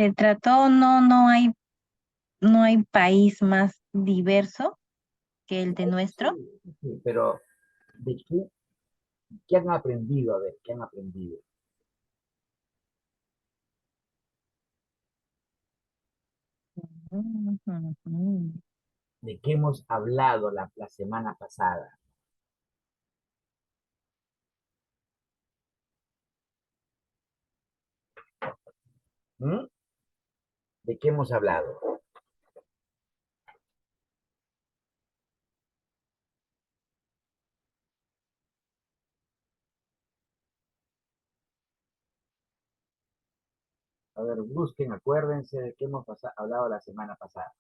se trató, no hay país más diverso que el de nuestro. Sí, sí, pero ¿de qué han aprendido? A ver, ¿qué han aprendido? Ujú. ¿De qué hemos hablado la semana pasada? ¿Mm? ¿De qué hemos hablado? A ver, busquen, acuérdense de qué hemos hablado la semana pasada.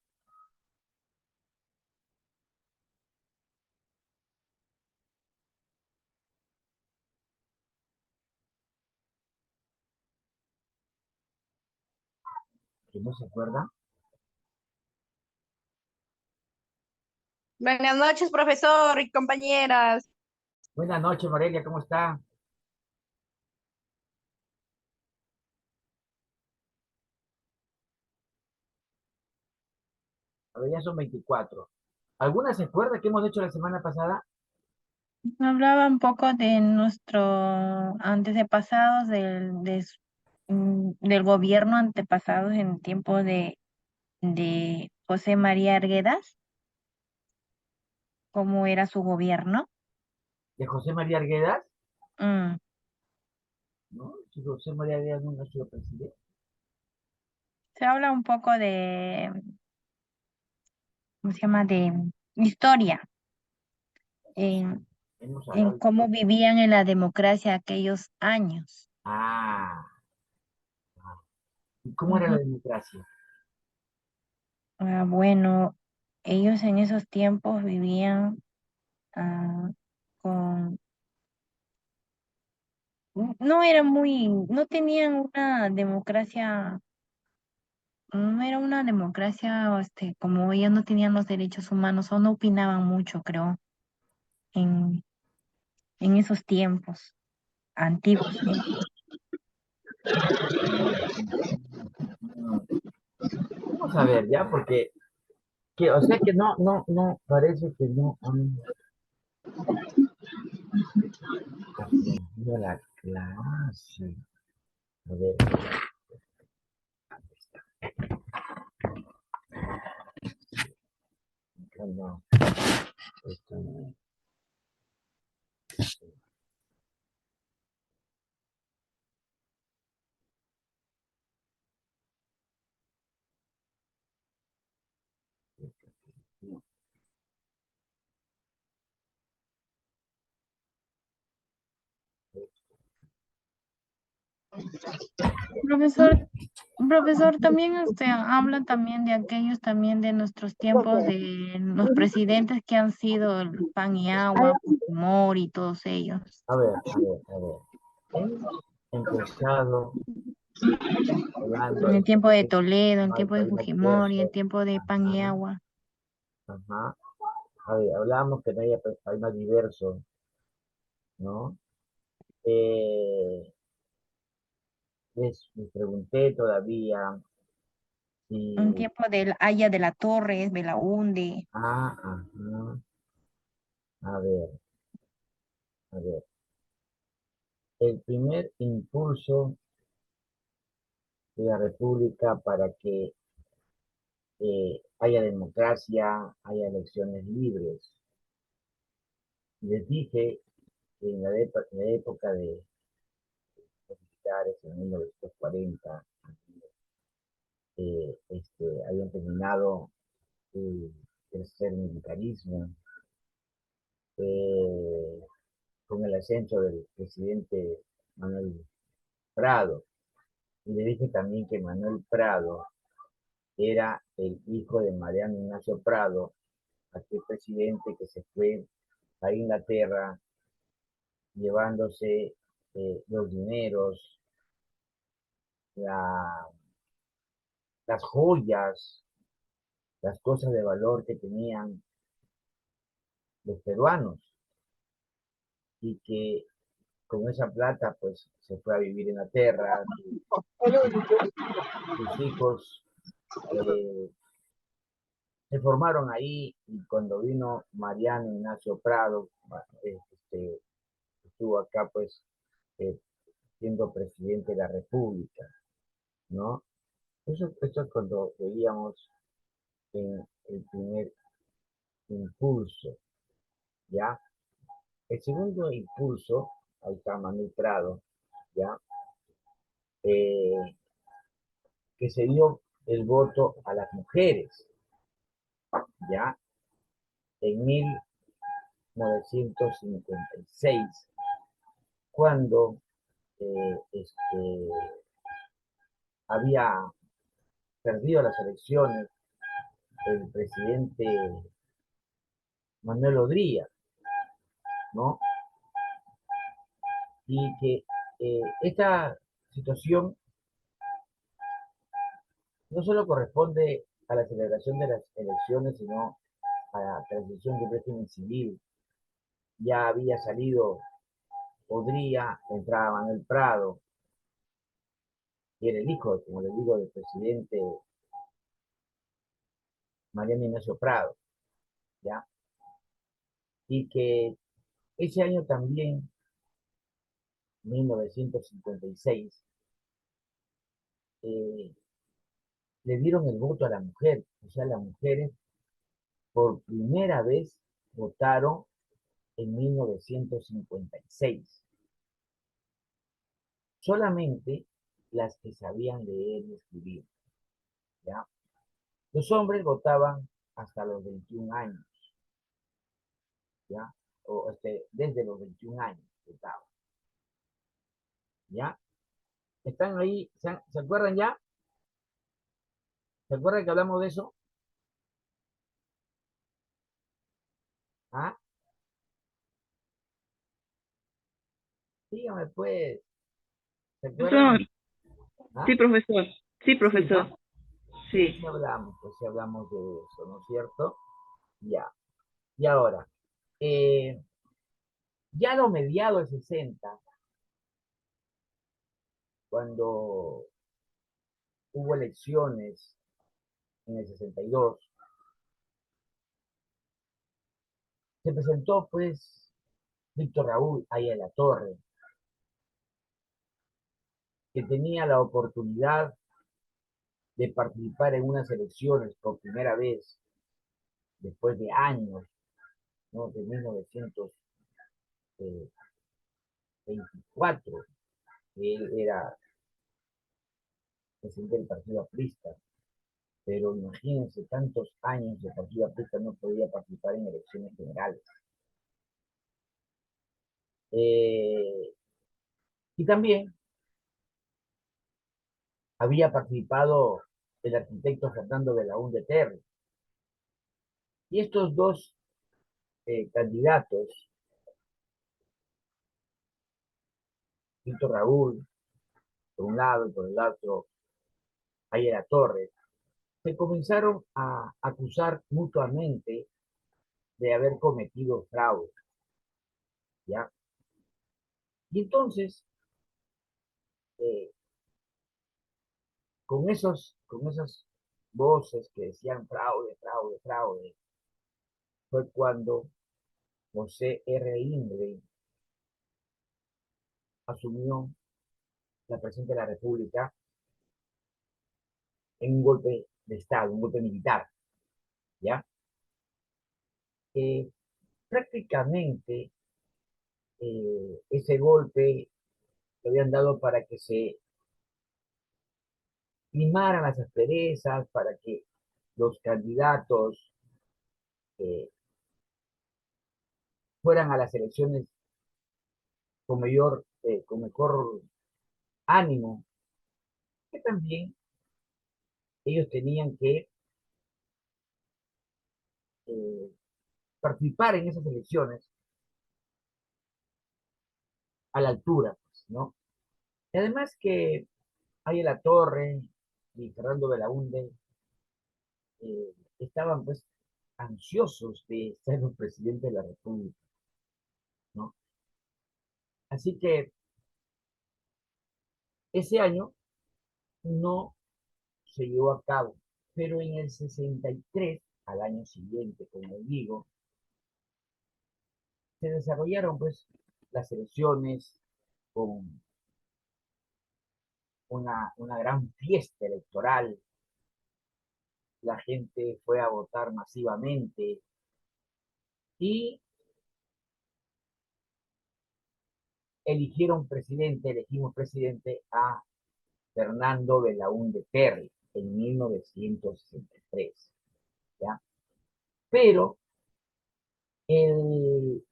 ¿Que no se acuerdan? Buenas noches, profesor y compañeras. Buenas noches, Morelia, ¿cómo está? A ver, ya son 24. ¿Alguna se acuerda que hemos hecho la semana pasada? Hablaba un poco de nuestros antepasados, del gobierno antepasados en tiempo de José María Arguedas, cómo era su gobierno. ¿De José María Arguedas? Mm, ¿No? Si José María Arguedas nunca ha sido presidente. Se habla un poco ¿cómo se llama? De historia, en, Hemos en hablado de cómo historia. vivían en la democracia aquellos años. Ah, ¿y cómo era la Ujú. democracia? Bueno, ellos en esos tiempos vivían ah, con, no tenían una democracia, no era una democracia, como ellos no tenían los derechos humanos o no opinaban mucho, creo, en, en esos tiempos antiguos, ¿sí? Mm, Vamos a ver, ya, porque, o sea que no, parece que no han aprendido la clase. A ver, acá no, esto no. No. Profesor, profesor, también usted habla también de aquellos también de nuestros tiempos, de los presidentes que han sido el Pan y Agua, Fujimori y todos ellos. A ver. Hemos empezado hablando En el de tiempo de que Toledo, en el no hay tiempo de país más Fujimori, en el diverso. tiempo de Pan y Ajá, Agua. ajá. A ver, hablamos que no haya país más diverso, ¿no? Eh, les pregunté todavía En el si... tiempo del Haya de la Torres, Belaúnde. ajá. A ver, a ver. El primer impulso de la República para que haya democracia, haya elecciones libres. Les dije que en la época de los militares, en 1940, habían terminado el tercer militarismo, eh, con el ascenso del presidente Manuel Prado. Y le dije también que Manuel Prado era el hijo de Mariano Ignacio Prado, aquel presidente que se fue a Inglaterra llevándose los dineros, la, las joyas, las cosas de valor que tenían los peruanos y que con esa plata, pues se fue a vivir en la tierra, sus hijos se formaron ahí y cuando vino Mariano Ignacio Prado, estuvo acá pues eh, siendo presidente de la República, ¿no? Eso es cuando veíamos en el primer impulso, ¿ya? El segundo impulso, ahí está Manuel Prado, ¿ya? Eh, que se dio el voto a las mujeres, ¿ya? En 1956, cuando había perdido las elecciones el presidente Manuel Odría, ¿no? Y que esta situación no solo corresponde a la celebración de las elecciones, sino a la transición del régimen civil. Ya había salido Odría, entraba Manuel Prado, y era el hijo, como les digo, del presidente Mariano Ignacio Prado, ¿ya? Y que ese año también, 1956, eh, le dieron el voto a la mujer, o sea, las mujeres por primera vez votaron en 1956. Solamente las que sabían leer y escribir, ¿ya? Los hombres votaban hasta los 21 años, ¿ya? O desde los 21 años votaban, ¿ya? ¿Están ahí? ¿Se acuerdan ya? ¿Se acuerdan que hablamos de eso? ¿Ah? Dígame pues, ¿se Profesor, acuerdan? ¿Ah? sí, profesor, sí, Sí, ¿no? profesor, Sí, sí. pues sí hablamos de eso, ¿no es cierto? Ya. Y ahora, eh, ya a los mediados del 60, cuando hubo elecciones en el 62, se presentó pues Víctor Raúl ahí en la torre, que tenía la oportunidad de participar en unas elecciones por primera vez después de años, ¿no? De 1924, que él era presidente del Partido Aprista, pero imagínense, tantos años de Partido Aprista no podía participar en elecciones generales. Eh, y también había participado el arquitecto Fernando Belaúnde Terry. Y estos dos candidatos, Víctor Raúl, por un lado, y por el otro, Ayala Torres, se comenzaron a acusar mutuamente de haber cometido fraude, ¿ya? Y entonces, eh, con esas voces que decían fraude, fraude, fraude, fue cuando José R. Ingrid asumió la presidencia de la República en un golpe de Estado, un golpe militar, ¿ya? Eh, Prácticamente ese golpe lo habían dado para que se limaran las asperezas, para que los candidatos eh, fueran a las elecciones con mejor ánimo, que también ellos tenían que eh, participar en esas elecciones a la altura, pues, ¿no? Y además que hay La Torre y Fernando Belaúnde estaban pues ansiosos de ser los presidentes de la República, ¿no? Así que ese año no se llevó a cabo, pero en el 63, al año siguiente, como digo, se desarrollaron pues las elecciones con una gran fiesta electoral, la gente fue a votar masivamente y elegimos presidente a Fernando Belaúnde Terry en 1963, ¿ya? Pero el,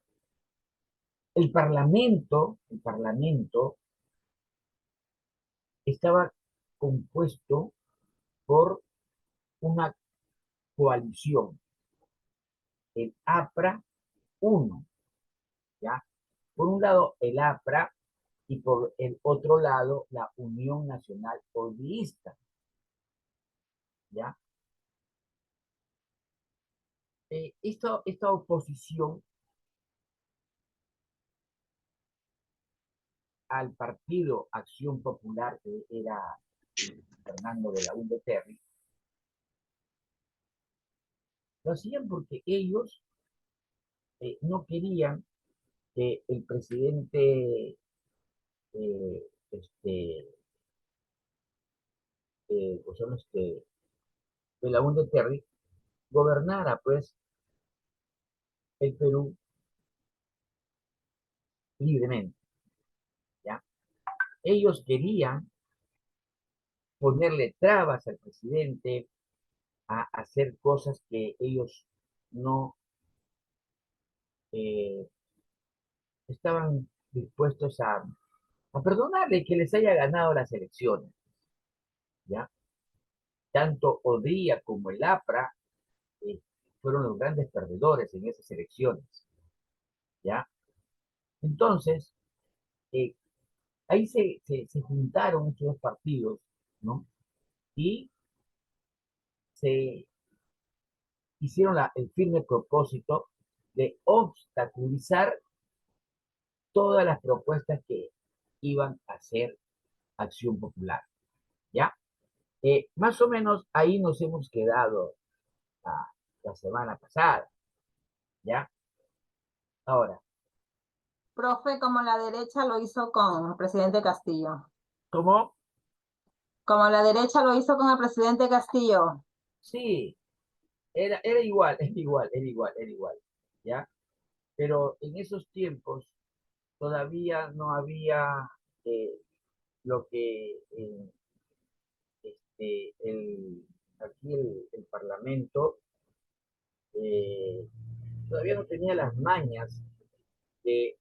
el parlamento estaba compuesto por una coalición, el APRA 1, ¿ya? Por un lado, el APRA y por el otro lado, la Unión Nacional Orgullista, ¿ya? Esta oposición al partido Acción Popular, que era Fernando Belaúnde Terry, lo hacían porque ellos no querían que el presidente eh, este, pues son Belaúnde Terry gobernara pues el Perú libremente, ¿ya? Ellos querían ponerle trabas al presidente a hacer cosas que ellos no eh, estaban dispuestos a perdonarle que les haya ganado las elecciones, ¿ya? Tanto Odía como el APRA eh, fueron los grandes perdedores en esas elecciones, ¿ya? Entonces, eh, ahí se juntaron estos dos partidos, ¿no? Y se hicieron el firme propósito de obstaculizar todas las propuestas que iban a hacer Acción Popular, ¿ya? Más o menos ahí nos hemos quedado la semana pasada, ¿ya? Ahora, Profe, como la derecha lo hizo con el presidente Castillo. ¿cómo? Como la derecha lo hizo con el presidente Castillo. Sí, era igual, era igual, ¿ya? Pero en esos tiempos todavía no había eh, lo que aquí el Parlamento todavía no tenía las mañas que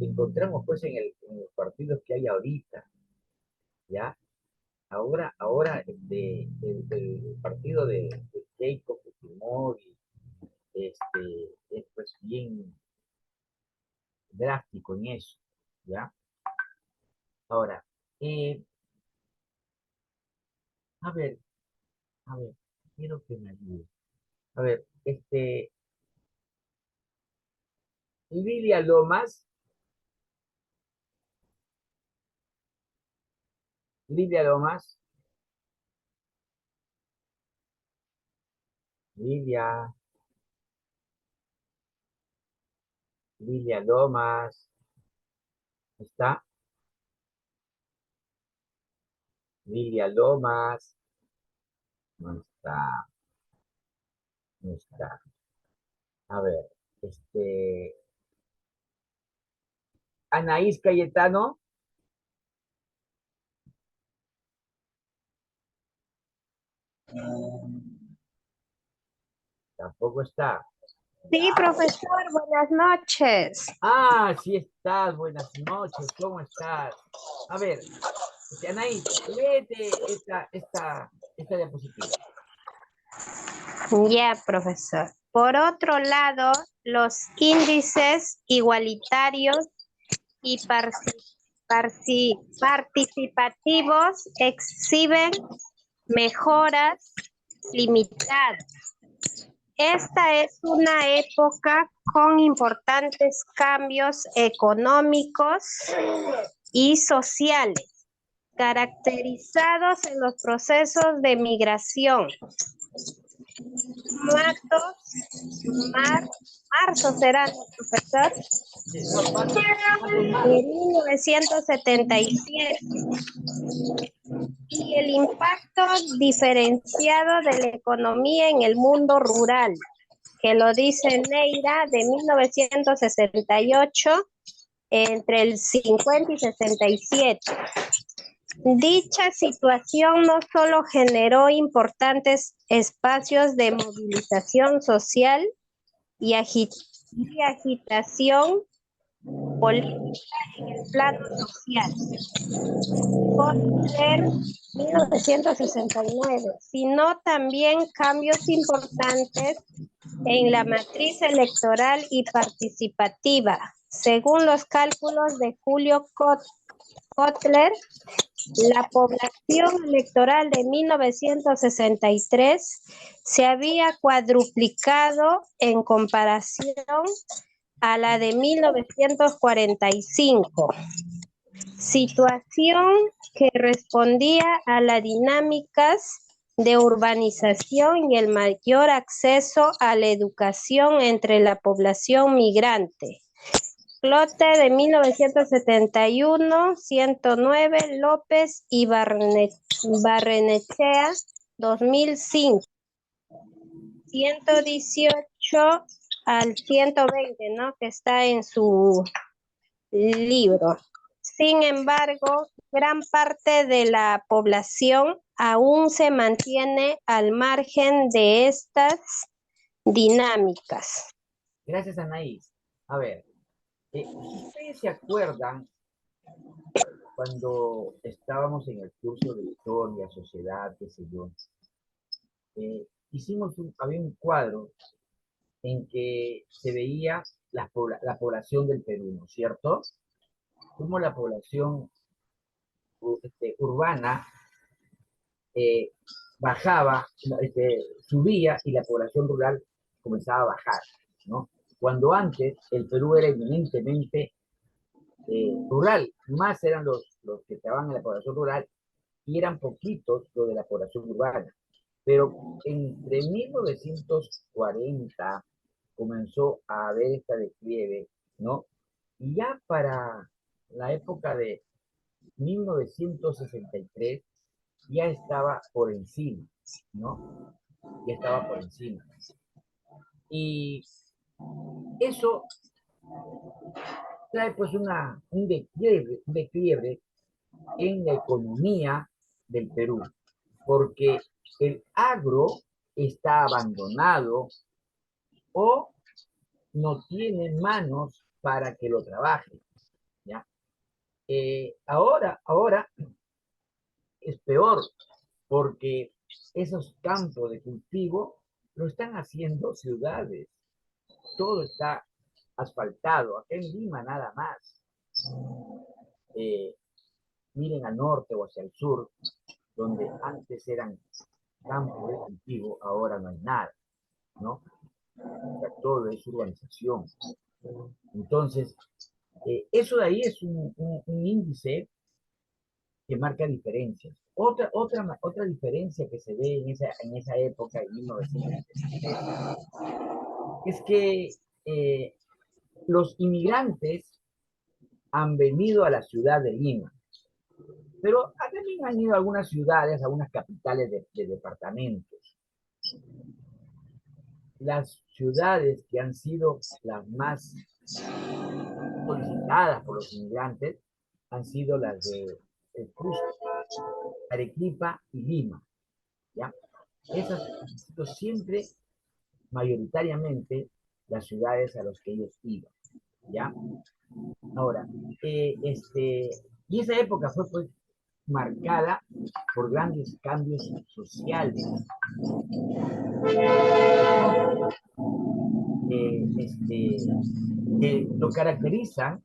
encontramos pues en los partidos que hay ahorita, ¿ya? Ahora el partido de Keiko Fujimori es pues bien drástico en eso, ¿ya? Ahora, eh, a ver, a ver, quiero que me ayude. A ver, Lilia Lomas, Lilia Lomas, Lilia, Lilia Lomas, ¿está? Lilia Lomas, no está, no está. A ver, Anaís Cayetano, tampoco está. Sí, profesor, buenas noches. Ah, sí estás, buenas noches, ¿cómo estás? A ver, Anaís, léete esta diapositiva. Ya, profesor. Por otro lado, los índices igualitarios y participativos exhiben mejoras limitadas. Esta es una época con importantes cambios económicos y sociales, caracterizados en los procesos de migración. Marzo será, profesor, de 1977. Y el impacto diferenciado de la economía en el mundo rural, que lo dice Neira, de 1968, entre el 50 y 67. Dicha situación no solo generó importantes espacios de movilización social y agitación política en el plano social, por ser 1969, sino también cambios importantes en la matriz electoral y participativa. Según los cálculos de Julio Kotler, la población electoral de 1963 se había cuadruplicado en comparación a la de 1945. Situación que respondía a las dinámicas de urbanización y el mayor acceso a la educación entre la población migrante. Clote de 1971, 109, López y Barrenechea, 2005. 118 al 120, ¿no? Que está en su libro. Sin embargo, gran parte de la población aún se mantiene al margen de estas dinámicas. Gracias, Anaís. A ver, ¿ustedes se acuerdan cuando estábamos en el curso de historia, sociedad, qué sé yo? Había un cuadro en que se veía la población del Perú, ¿no es cierto? Cómo la población urbana bajaba, subía y la población rural comenzaba a bajar, ¿no? Cuando antes el Perú era eminentemente rural, más eran los que estaban en la población rural y eran poquitos los de la población urbana. Pero entre 1940 comenzó a haber esta declive, ¿no? Y ya para la época de 1963 ya estaba por encima, ¿no? Ya estaba por encima. Y eso trae pues un declive en la economía del Perú, porque el agro está abandonado o no tiene manos para que lo trabaje, ¿ya? Ahora es peor, porque esos campos de cultivo lo están haciendo ciudades. Todo está asfaltado, acá en Lima nada más. Miren al norte o hacia el sur, donde antes eran campos de cultivo, ahora no hay nada, ¿no? O sea, todo es urbanización. Entonces, eso de ahí es un índice que marca diferencias. Otra diferencia que se ve en esa época, en 1970, es que los inmigrantes han venido a la ciudad de Lima, pero también han ido a algunas ciudades, a algunas capitales de departamentos. Las ciudades que han sido las más solicitadas por los inmigrantes han sido las de Cusco, Arequipa y Lima, ¿ya? Esas han sido siempre, mayoritariamente, las ciudades a las que ellos iban, ¿ya? Ahora, y esa época fue pues marcada por grandes cambios sociales. Que lo caracterizan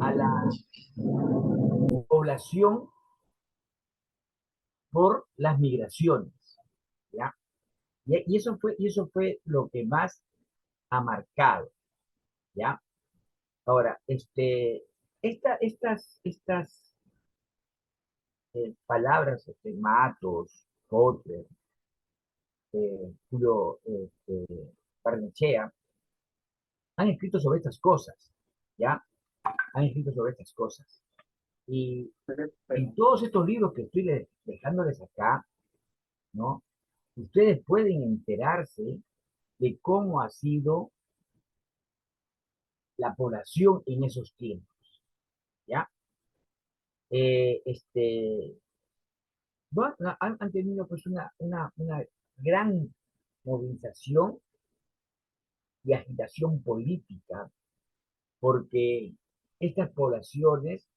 a la población por las migraciones, ¿ya? Y eso fue lo que más ha marcado, ¿ya? Ahora, estas palabras, Matos, Kotler, Julio Barnechea, han escrito sobre estas cosas, ¿ya? Han escrito sobre estas cosas. Y en todos estos libros que estoy dejándoles acá, ¿no? Ustedes pueden enterarse de cómo ha sido la población en esos tiempos, ¿ya? Eh, este, bueno, han tenido pues una gran movilización y agitación política porque estas poblaciones,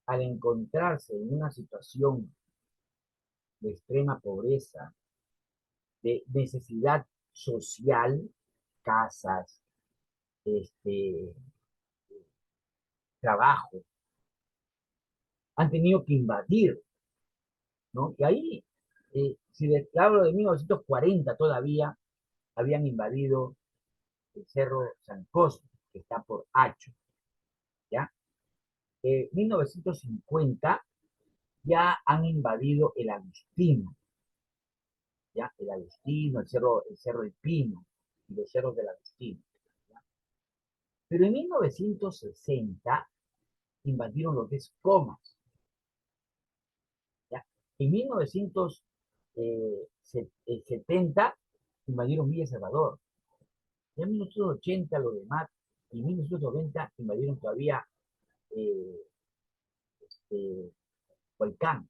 al encontrarse en una situación de extrema pobreza, de necesidad social, casas, este, trabajo, han tenido que invadir, ¿no? Y ahí, si les hablo de 1940 todavía, habían invadido el Cerro San Cosme, que está por Hacho, ¿ya? 1950 ya han invadido el Agustino, ¿ya? El Agustino, el cerro El Pino y los cerros del Agustino, ¿ya? Pero en 1960 invadieron los 10 comas, ¿ya? En 1970 invadieron Villa Salvador. Ya en 1980 los demás, y en 1990 invadieron todavía eh, eh, Volcán.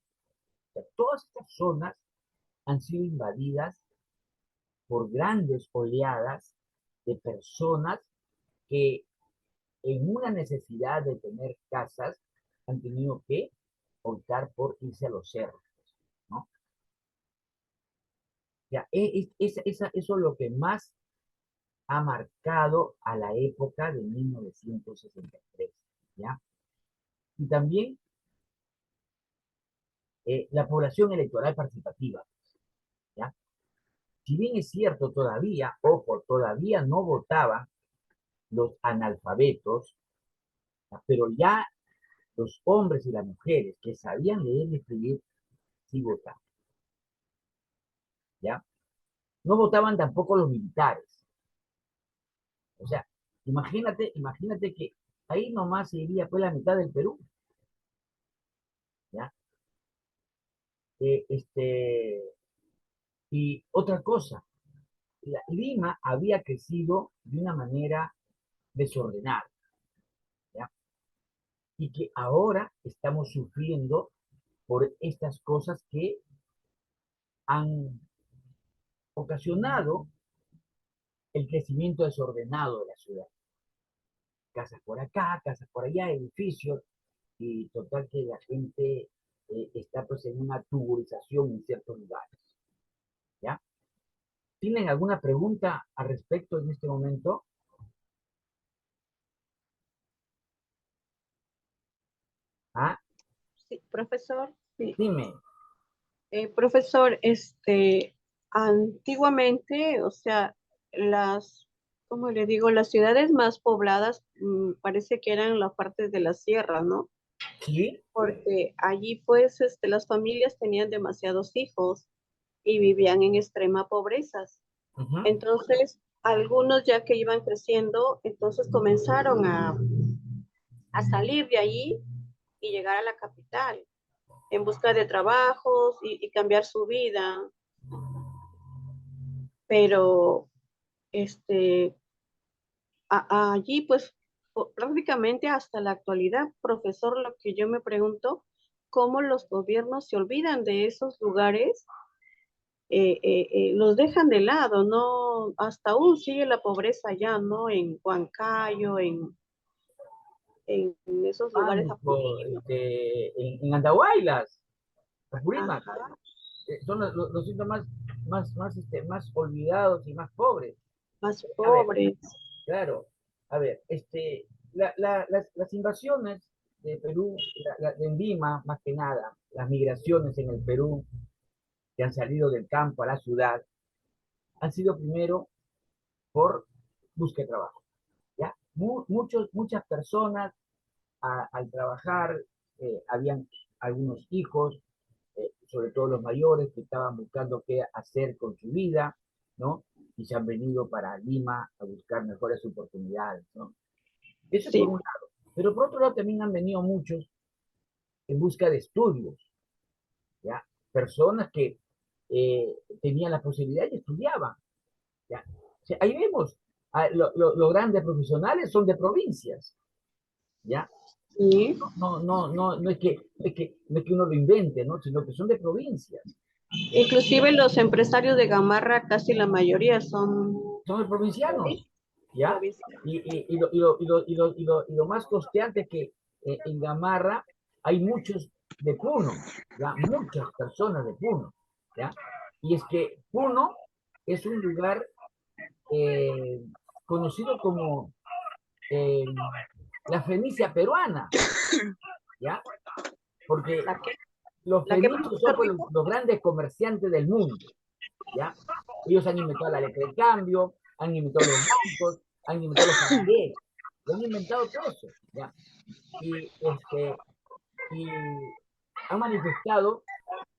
O sea, todas estas zonas han sido invadidas por grandes oleadas de personas que en una necesidad de tener casas han tenido que optar por irse a los cerros, ¿no? Ya, eso es lo que más ha marcado a la época de 1963, ¿ya? Y también la población electoral participativa, ¿ya? Si bien es cierto todavía, ojo, todavía no votaban los analfabetos, ¿ya? Pero ya los hombres y las mujeres que sabían leer y escribir sí votaban, ¿ya? No votaban tampoco los militares. O sea, imagínate que ahí nomás se iría pues la mitad del Perú, ¿ya? Y otra cosa, Lima había crecido de una manera desordenada, ¿ya? Y que ahora estamos sufriendo por estas cosas que han ocasionado el crecimiento desordenado de la ciudad. Casas por acá, casas por allá, edificios, y total que la gente está pues en una tuburización en ciertos lugares, ¿ya? ¿Tienen alguna pregunta al respecto en este momento? ¿Ah? Sí, profesor. Sí. Dime. Profesor, antiguamente, o sea, como le digo, las ciudades más pobladas parece que eran las partes de la sierra, ¿no? ¿Sí? Porque allí pues las familias tenían demasiados hijos y vivían en extrema pobreza. Uh-huh. Entonces, algunos ya que iban creciendo, entonces comenzaron a salir de allí y llegar a la capital en busca de trabajos y cambiar su vida. Pero allí pues prácticamente hasta la actualidad, profesor, lo que yo me pregunto, ¿cómo los gobiernos se olvidan de esos lugares? Los dejan de lado, ¿no? Hasta aún sigue la pobreza allá, ¿no? En Huancayo, en esos lugares Pánico, Apurímac. en Andahuaylas, Apurímac, Ajá, son los sitios más olvidados y más pobres. más A ver, pobres. claro, a ver, las invasiones de Perú, en Lima, más que nada, las migraciones en el Perú que han salido del campo a la ciudad, han sido primero por búsqueda de trabajo, muchas personas al trabajar, habían algunos hijos, sobre todo los mayores, que estaban buscando qué hacer con su vida, ¿no? Y se han venido para Lima a buscar mejores oportunidades, ¿no? Eso por Sí, un lado. Pero por otro lado también han venido muchos en busca de estudios, ¿ya? Personas que tenían la posibilidad y estudiaban, ¿ya? O sea, ahí vemos, los grandes profesionales son de provincias, ¿ya? sí. No es que uno lo invente, ¿no? Sino que son de provincias. Inclusive los empresarios de Gamarra, casi la mayoría son Son de provincianos, ¿ya? provincianos. Y lo más costeante es que en Gamarra hay muchos de Puno, ¿ya? Muchas personas de Puno, ¿ya? Y es que Puno es un lugar eh, conocido como eh, la Fenicia peruana, ¿ya? Porque ¿La que, los la que fenicios son profesor pues, los, dijo? los grandes comerciantes del mundo, ¿ya? Ellos han inventado la letra de cambio, han inventado los bancos, han inventado los pagarés, lo han inventado todo eso, ¿ya? Y han manifestado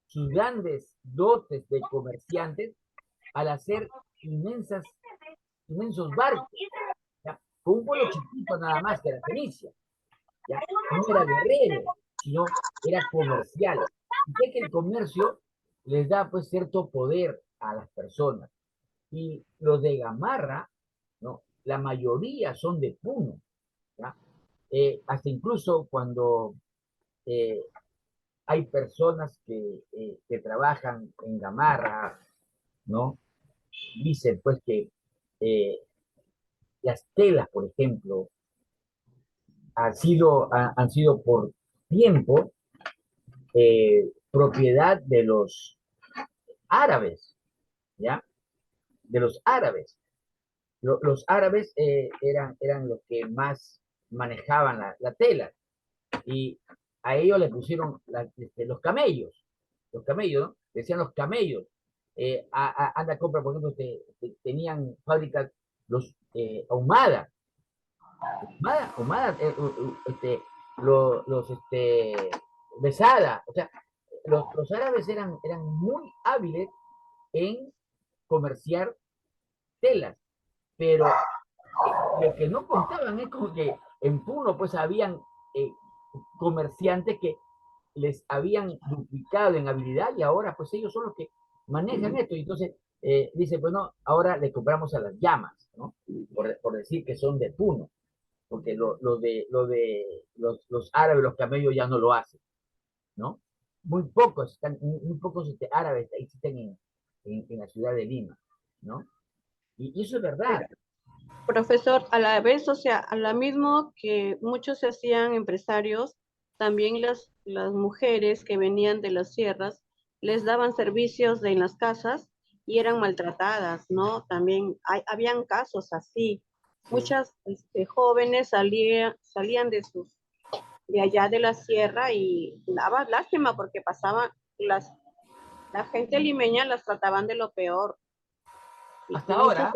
sus grandes dotes de comerciantes al hacer inmensos barcos, ¿ya? Con un pueblo chiquito nada más que era Fenicia, ¿ya? No era guerrero, sino era comercial. Y sé que el comercio les da pues cierto poder a las personas. Y los de Gamarra, ¿no? La mayoría son de Puno, ¿ya? Hasta incluso cuando eh, hay personas que trabajan en Gamarra, ¿no? Dicen pues que eh, las telas, por ejemplo, han sido por tiempo propiedad de los árabes, ¿ya? De los árabes. Los árabes eran los que más manejaban la tela y a ellos le pusieron los camellos, ¿no? Decían los camellos. Anda, compra, por ejemplo, tenían fábricas los Ahumada, Ahumada, Besada, o sea, los árabes eran muy hábiles en comerciar telas, pero lo que no contaban es como que en Puno pues habían eh, comerciantes que les habían duplicado en habilidad y ahora pues ellos son los que manejan esto. Y entonces dice, bueno, ahora le compramos a las llamas, ¿no? Por decir que son de Puno, porque los árabes, los camellos ya no lo hacen, ¿no? Muy pocos árabes existen en la ciudad de Lima, ¿no? Y eso es verdad. Profesor, a la vez, o sea, a la mismo que muchos se hacían empresarios, también las mujeres que venían de las sierras les daban servicios en las casas y eran maltratadas, ¿no? También habían casos así. Sí. Muchas jóvenes salían de allá de la sierra y daba lástima porque pasaban, la gente limeña las trataban de lo peor. Hasta Y muchas, ahora,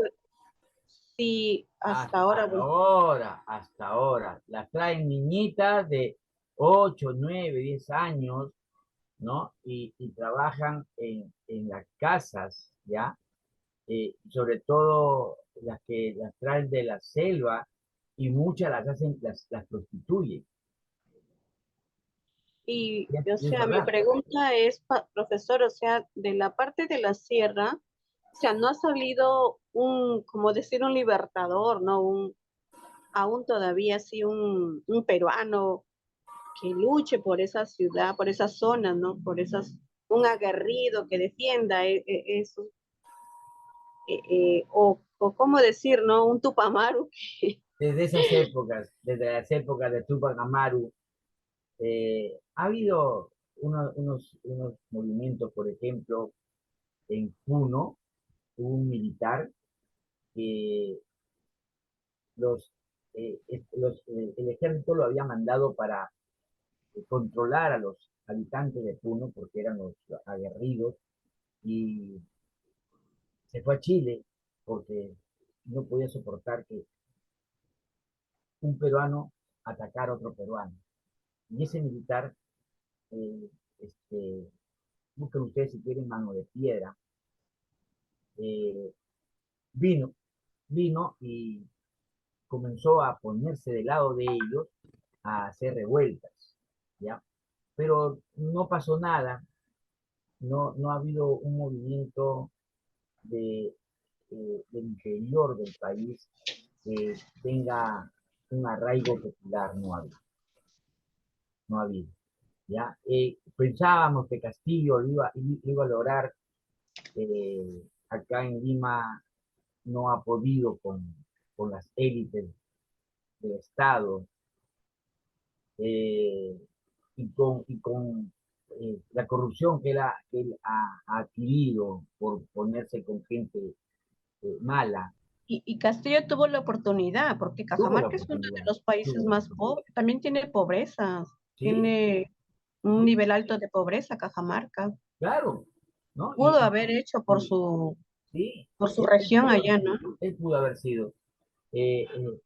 sí, hasta hasta ahora, bueno. ahora, hasta ahora, las traen niñitas de 8 9 10 años, ¿no? Y trabajan en las casas, ¿ya? Sobre todo las que las traen de la selva y muchas las hacen, las prostituyen. Y, o Y es sea, mi verdad. pregunta es, profesor, o sea, de la parte de la sierra, o sea, no ha salido como decir, un libertador, ¿no? Aún todavía sí, un peruano que luche por esa ciudad, por esa zona, ¿no? Un aguerrido que defienda eso, o cómo decir, ¿no? Un Tupamaru. Desde esas épocas, desde las épocas de Tupac Amaru, ha habido unos movimientos, por ejemplo, en Puno, un militar que el ejército lo había mandado para controlar a los habitantes de Puno, porque eran los aguerridos, y se fue a Chile porque no podía soportar que un peruano atacar a otro peruano. Y ese militar, busquen ustedes si quieren mano de piedra, eh, vino y comenzó a ponerse del lado de ellos, a hacer revueltas, ¿ya? Pero no pasó nada, no ha habido un movimiento del interior del país que tenga un arraigo popular, no ha habido, ¿ya? Pensábamos que Castillo lo iba a lograr, acá en Lima no ha podido con las élites del Estado, y con la corrupción que él ha adquirido por ponerse con gente mala. Y Castillo tuvo la oportunidad, porque Tuvo la Cajamarca es uno de oportunidad, los países tuvo la más oportunidad. pobres, también tiene pobreza, Sí, tiene un sí, nivel alto de pobreza Cajamarca. claro, ¿no? Pudo haber hecho por Y- su, sí, por su región allá, ¿no? él pudo haber sido.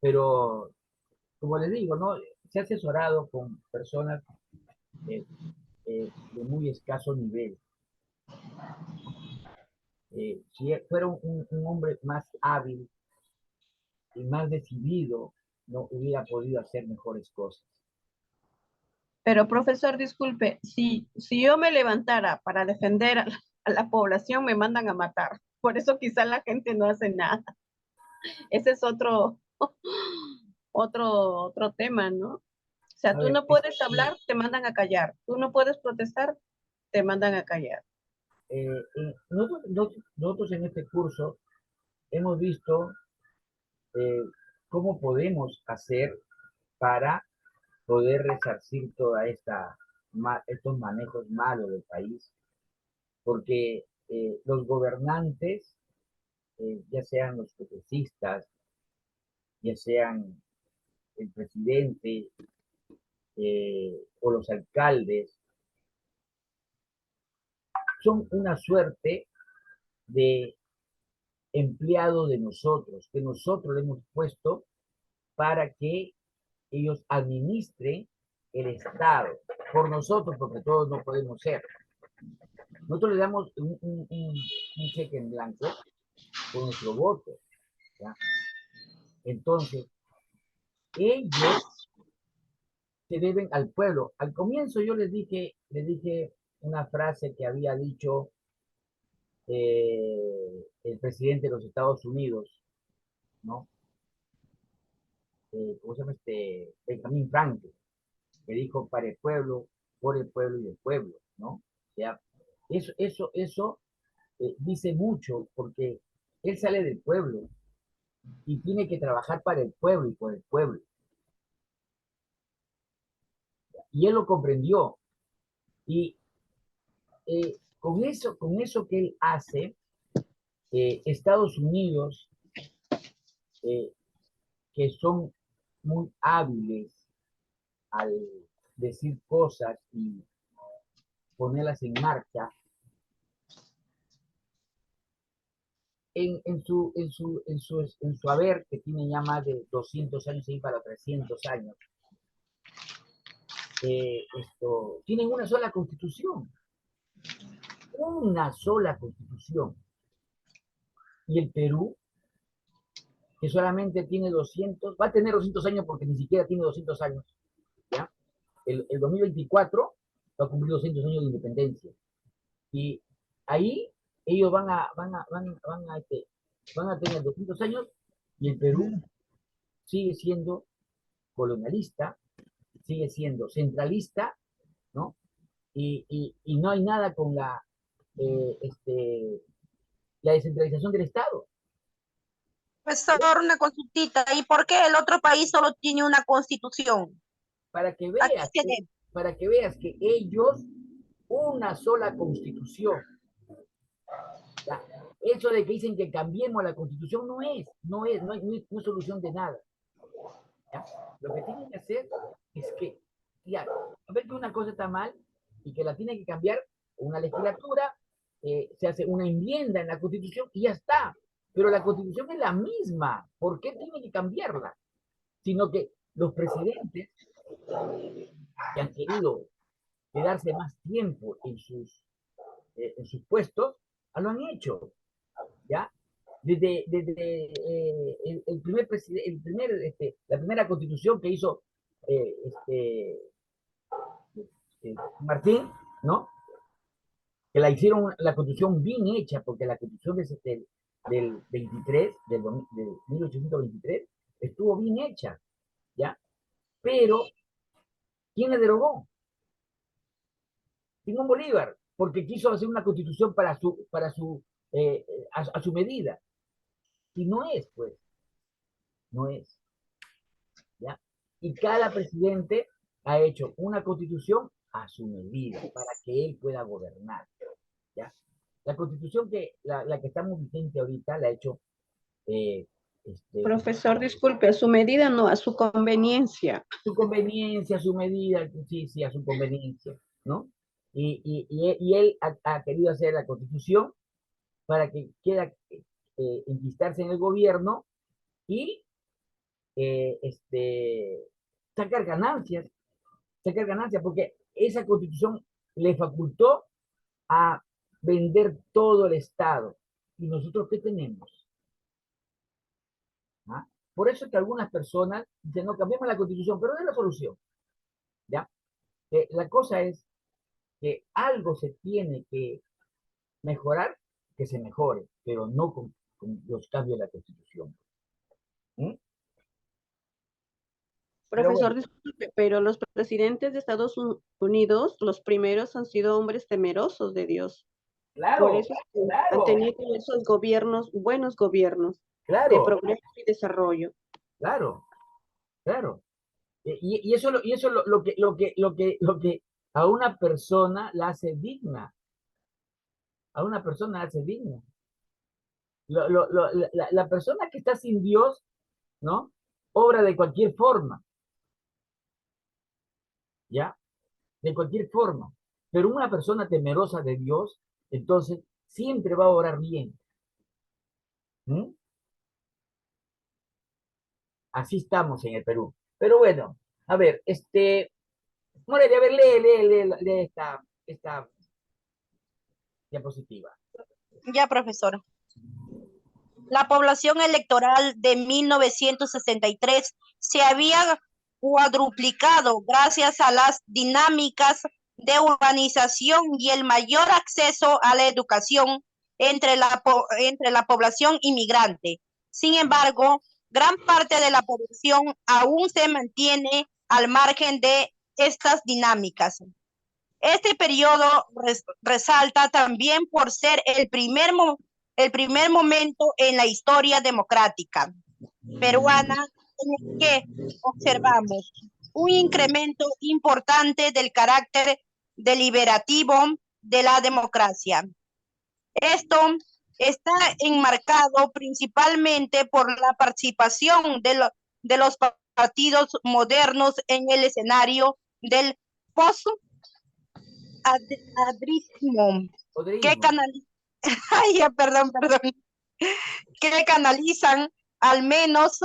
Pero, como les digo, ¿no? Se ha asesorado con personas de muy escaso nivel. Si fuera un hombre más hábil y más decidido, no hubiera podido hacer mejores cosas. Pero profesor, disculpe, si yo me levantara para defender a la población, me mandan a matar. Por eso quizá la gente no hace nada. Ese es otro tema, ¿no? O sea, A tú ver, no puedes hablar, te mandan a callar. Tú no puedes protestar, te mandan a callar. nosotros en este curso hemos visto eh, cómo podemos hacer para poder resarcir toda estos manejos malos del país, porque los gobernantes, ya sean los congresistas, ya sean el presidente o los alcaldes, son una suerte de empleado de nosotros, que nosotros le hemos puesto para que ellos administren el Estado, por nosotros, porque todos no podemos ser. Nosotros le damos un cheque en blanco con nuestro voto, ¿ya? Entonces, ellos se deben al pueblo. Al comienzo yo les dije una frase que había dicho el presidente de los Estados Unidos, ¿no? ¿Cómo se llama Benjamin Franklin, que dijo para el pueblo, por el pueblo y del pueblo, ¿no? O sea, eso dice mucho porque él sale del pueblo y tiene que trabajar para el pueblo y por el pueblo. Y él lo comprendió. Y con eso que él hace, Estados Unidos, eh, que son muy hábiles al decir cosas y ponerlas en marcha, en su haber, que tiene ya más de 200 años y para 300 años, tienen una sola constitución. Y el Perú, que solamente tiene 200, va a tener 200 años porque ni siquiera tiene 200 años, ¿ya? El 2024 va a cumplir 200 años de independencia. Y ahí ellos van a tener 200 años y el Perú sigue siendo colonialista, sigue siendo centralista, ¿no? Y no hay nada con la descentralización del Estado. Profesor, una consultita. ¿Y por qué el otro país solo tiene una constitución? Para que ¿A qué veas se que, debe? para que veas que ellos, una sola constitución. ¿Ya? Eso de que dicen que cambiemos la constitución no es solución de nada. ¿Ya? Lo que tienen que hacer es que, ya, a ver que una cosa está mal y que la tiene que cambiar una legislatura, se hace una enmienda en la constitución y ya está. Pero la constitución es la misma. ¿Por qué tiene que cambiarla? Sino que los presidentes que han querido quedarse más tiempo en sus puestos, lo han hecho, ¿ya? Desde el primer presidente, la primera constitución que hizo eh, este, Martín, ¿no? Que la hicieron la constitución bien hecha, porque la constitución del 23, del 1823, estuvo bien hecha, ¿ya? Pero, ¿quién la derogó? Simón Bolívar, porque quiso hacer una constitución a su medida. Y no es, pues, no es, ¿ya? Y cada presidente ha hecho una constitución a su medida, para que él pueda gobernar, ¿ya? La constitución la que estamos vigente ahorita la ha hecho eh, Profesor, disculpe, a su medida, no, a su conveniencia. su conveniencia, a su medida, sí, sí, a su conveniencia, ¿no? Y él ha querido hacer la constitución para que quiera enquistarse en el gobierno y sacar ganancias, porque esa constitución le facultó a vender todo el Estado. ¿Y nosotros qué tenemos? ¿Ah? Por eso es que algunas personas dicen, no, cambiemos la constitución, pero no es la solución, ¿ya? La cosa es que algo se tiene que mejorar, que se mejore, pero no con los cambios de la constitución. ¿Mm? Pero Profesor, bueno, disculpe, pero los presidentes de Estados Unidos, los primeros han sido hombres temerosos de Dios. Por claro, eso es que han claro, tenido esos gobiernos, buenos gobiernos de claro, progreso y desarrollo. claro, claro. Y eso, y eso lo que a una persona la hace digna, a una persona la hace digna. La persona que está sin Dios, ¿no? Obra de cualquier forma, ¿ya? De cualquier forma. Pero una persona temerosa de Dios, entonces, siempre va a orar bien. ¿Mm? Así estamos en el Perú. Pero bueno, a ver, Morelia, a ver, lee esta diapositiva. Ya, profesor. La población electoral de 1963 se había cuadruplicado gracias a las dinámicas de urbanización y el mayor acceso a la educación entre la población inmigrante. Sin embargo, gran parte de la población aún se mantiene al margen de estas dinámicas. Este periodo resalta también por ser el primer momento en la historia democrática peruana en el que observamos un incremento importante del carácter deliberativo de la democracia. Esto está enmarcado principalmente por la participación de los partidos modernos en el escenario del post-adrismo, que Odrismo. canaliza, perdón, que canalizan al menos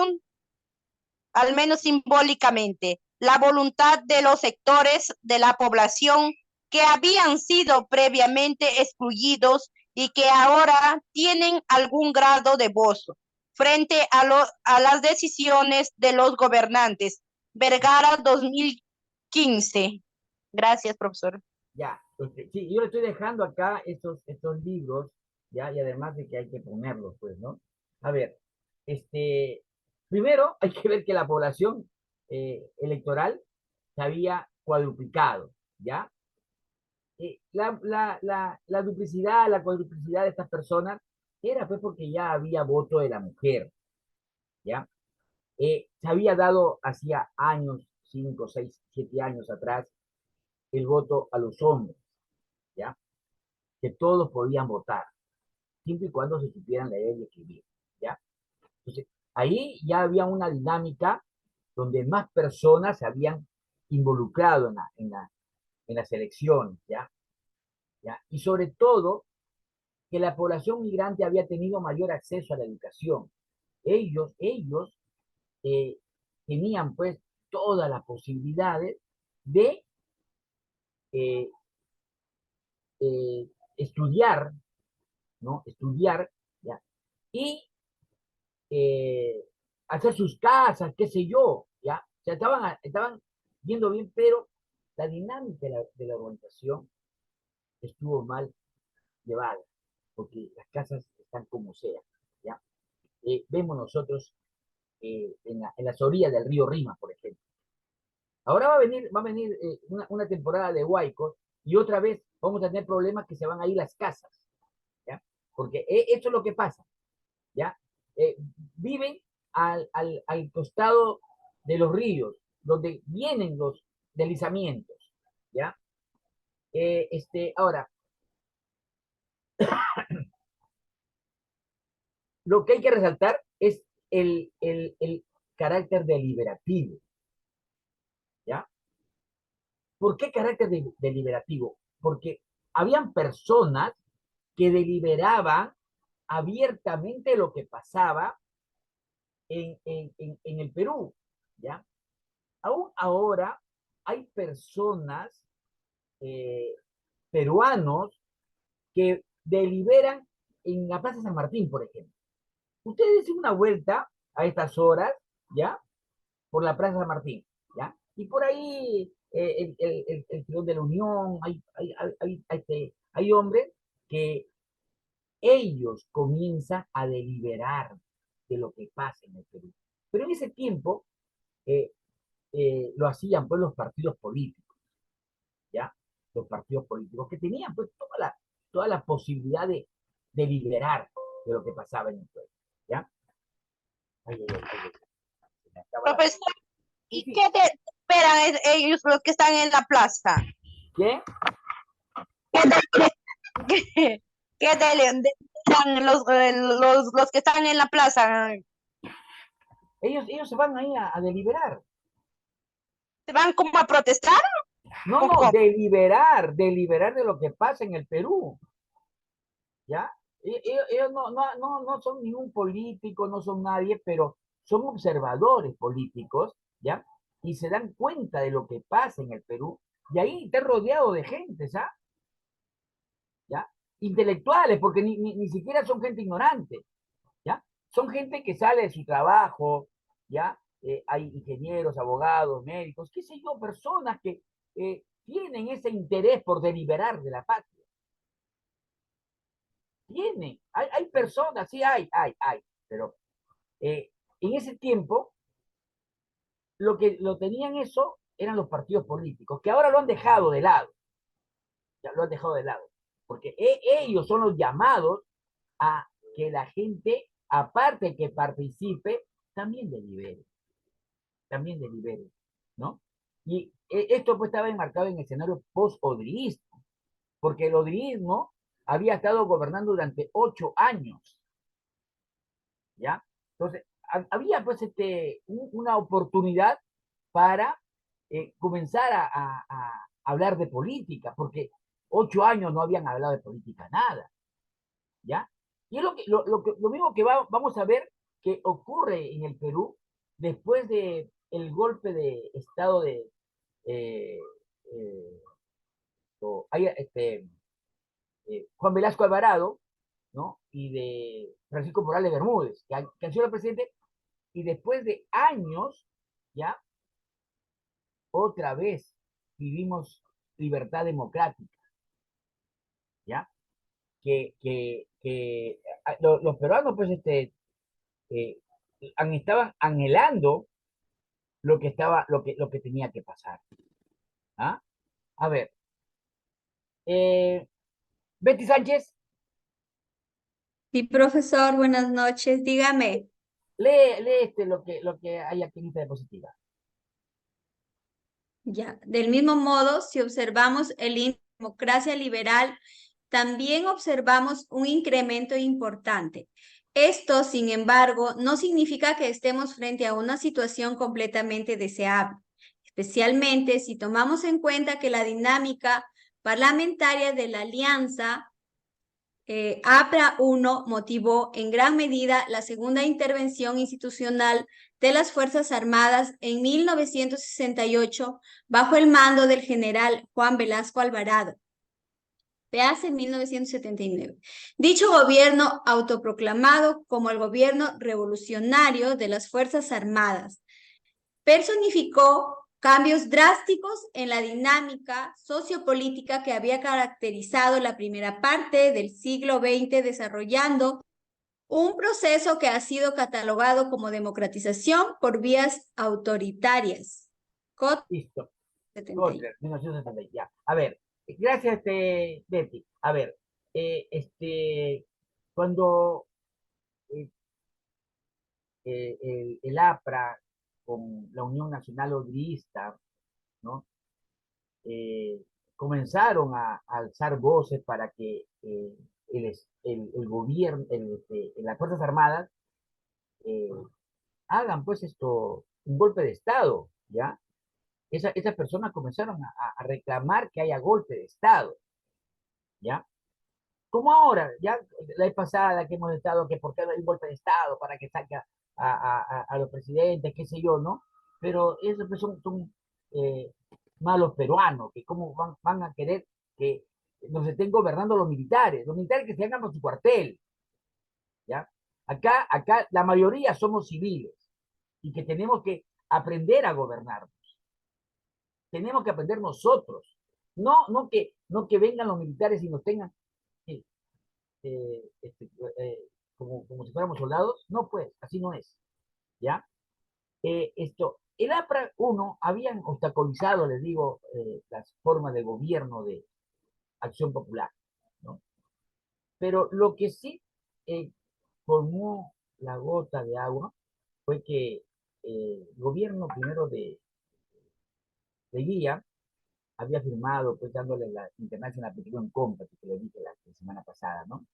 simbólicamente, la voluntad de los sectores de la población que habían sido previamente excluidos y que ahora tienen algún grado de voz frente a las decisiones de los gobernantes. Vergara 2015. Gracias, profesor. Ya, sí, yo le estoy dejando acá estos libros, ya, y además de que hay que ponerlos, pues, ¿no? A ver, primero hay que ver que la población electoral se había cuadruplicado, ¿ya? La duplicidad, la cuadruplicidad de estas personas era pues porque ya había voto de la mujer, ¿ya? Se había dado hacía años, 5, 6, 7 años atrás, el voto a los hombres, ¿ya? Que todos podían votar, siempre y cuando se supieran leer y escribir, ¿ya? Entonces, ahí ya había una dinámica donde más personas se habían involucrado en las elecciones, ¿ya? ¿Ya? Y sobre todo, que la población migrante había tenido mayor acceso a la educación. Ellos tenían pues todas las posibilidades de eh, estudiar, ¿no? Estudiar, ¿ya? Y hacer sus casas, qué sé yo, ¿ya? O sea, estaban yendo bien, pero la dinámica de la organización estuvo mal llevada, porque las casas están como sea, ¿ya? Vemos nosotros en las orillas del río Rima, por ejemplo. Ahora va a venir una temporada de huaicos y otra vez vamos a tener problemas que se van a ir las casas, ¿ya? Porque eso es lo que pasa, ¿ya? Viven al costado de los ríos, donde vienen los deslizamientos, ¿ya? Ahora, lo que hay que resaltar es el carácter deliberativo, ¿ya? ¿Por qué carácter deliberativo? Porque habían personas que deliberaban abiertamente lo que pasaba en el Perú, ¿ya? Aún ahora hay personas, peruanos, que deliberan en la Plaza San Martín, por ejemplo. Ustedes hacen una vuelta a estas horas, ¿ya? Por la Plaza San Martín, ¿ya? Y por ahí el Tirón de la Unión, hay hombres que ellos comienzan a deliberar de lo que pasa en el Perú. Pero en ese tiempo eh, lo hacían pues los partidos políticos, ¿ya? Los partidos políticos que tenían pues toda la posibilidad de deliberar de lo que pasaba en el pueblo, ¿ya? Ay, ay, ay, ay, se me acaba la... Profesor, Sí, ¿y sí. qué te esperan ellos los que están en la plaza? ¿Qué? ¿Qué, deliberan los que están en la plaza? Ellos se van ahí a deliberar. ¿Se van como a protestar? No, ¿O no, cómo? deliberar de lo que pasa en el Perú, ¿ya? Ellos no son ningún político, no son nadie, pero son observadores políticos, ¿ya? Y se dan cuenta de lo que pasa en el Perú, y ahí está rodeado de gente, ¿ya? ¿Ya? Intelectuales, porque ni siquiera son gente ignorante, ¿ya? Son gente que sale de su trabajo, ¿ya? Hay ingenieros, abogados, médicos, qué sé yo, personas que tienen ese interés por deliberar de la patria. Tienen, hay personas, sí hay, pero en ese tiempo lo que lo tenían eso eran los partidos políticos, que ahora lo han dejado de lado, ya lo han dejado de lado, porque ellos son los llamados a que la gente, aparte que participe, también delibere, ¿no? Y esto pues estaba enmarcado en el escenario post-odriismo, porque el odriismo había estado gobernando durante 8 años, ¿ya? Entonces, había pues una oportunidad para comenzar a hablar de política, porque 8 años no habían hablado de política nada, ¿ya? Y es lo mismo que vamos a ver que ocurre en el Perú después de el golpe de estado de eh, eh, Juan Velasco Alvarado, ¿no? Y de Francisco Morales Bermúdez, que han sido el presidente, y después de años, ¿ya? Otra vez vivimos libertad democrática, ¿ya? Los peruanos, pues, eh, estaban anhelando lo que tenía que pasar. ¿Ah? A ver, Betty Sánchez, Sí, profesor, buenas noches. Dígame. lee lo que hay aquí en esta diapositiva. Ya, del mismo modo, si observamos el índice de democracia liberal, también observamos un incremento importante. Esto, sin embargo, no significa que estemos frente a una situación completamente deseable, especialmente si tomamos en cuenta que la dinámica parlamentaria de la alianza APRA 1 motivó en gran medida la segunda intervención institucional de las Fuerzas Armadas en 1968 bajo el mando del general Juan Velasco Alvarado. Véase en 1979. Dicho gobierno, autoproclamado como el gobierno revolucionario de las Fuerzas Armadas, personificó cambios drásticos en la dinámica sociopolítica que había caracterizado la primera parte del siglo XX, desarrollando un proceso que ha sido catalogado como democratización por vías autoritarias. Listo. 71. Kotler, 1970, ya. A ver, gracias, Betty. A ver, cuando eh, el APRA con la Unión Nacional Obrerista, ¿no? Comenzaron a alzar voces para que el gobierno, las Fuerzas Armadas eh, hagan pues un golpe de Estado, ¿ya? Esas personas comenzaron a reclamar que haya golpe de Estado, ¿ya? Como ahora, ya la vez pasada que hemos estado, que por qué no hay un golpe de Estado para que saque a los presidentes, qué sé yo, ¿no? Pero esos pues son malos peruanos, que cómo van a querer que nos estén gobernando los militares que se hagan con su cuartel, ¿ya? Acá la mayoría somos civiles y que tenemos que aprender a gobernar. Tenemos que aprender nosotros. No que vengan los militares y nos tengan eh, eh, este, eh, como si fuéramos soldados. No, pues, así no es. ¿Ya? El APRA 1 habían obstaculizado, les digo, las formas de gobierno de Acción Popular, ¿no? Pero lo que sí formó la gota de agua fue que el gobierno primero de Guía había firmado, pues dándole la International Petroleum Company, que le dije la semana pasada, ¿no?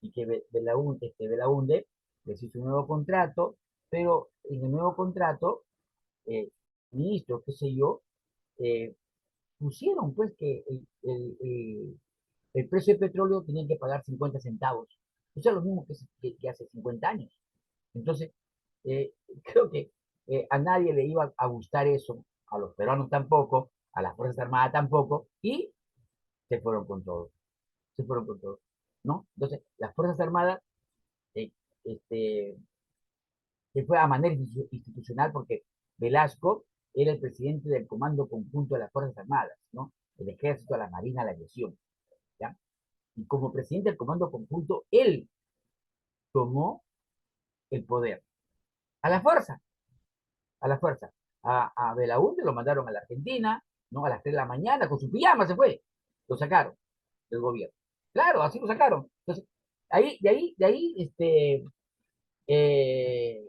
Y que Belaunde les hizo un nuevo contrato, pero en el nuevo contrato, ministros, qué sé yo, eh, pusieron pues que el precio del petróleo tenían que pagar 50 centavos. O sea, lo mismo que hace 50 años. Entonces, eh, creo que a nadie le iba a gustar eso, a los peruanos tampoco, a las Fuerzas Armadas tampoco, y se fueron con todo, se fueron con todo, ¿no? Entonces, las Fuerzas Armadas, eh, este, se fue a manera institucional porque Velasco era el presidente del Comando Conjunto de las Fuerzas Armadas, ¿no? El Ejército, la Marina, la Aviación, ¿ya? Y como presidente del Comando Conjunto, él tomó el poder, a la fuerza, a la fuerza. A Belaúnde lo mandaron a la Argentina, ¿no? A las 3 de la mañana, con su pijama se fue. Lo sacaron del gobierno. Claro, así lo sacaron. Entonces, eh,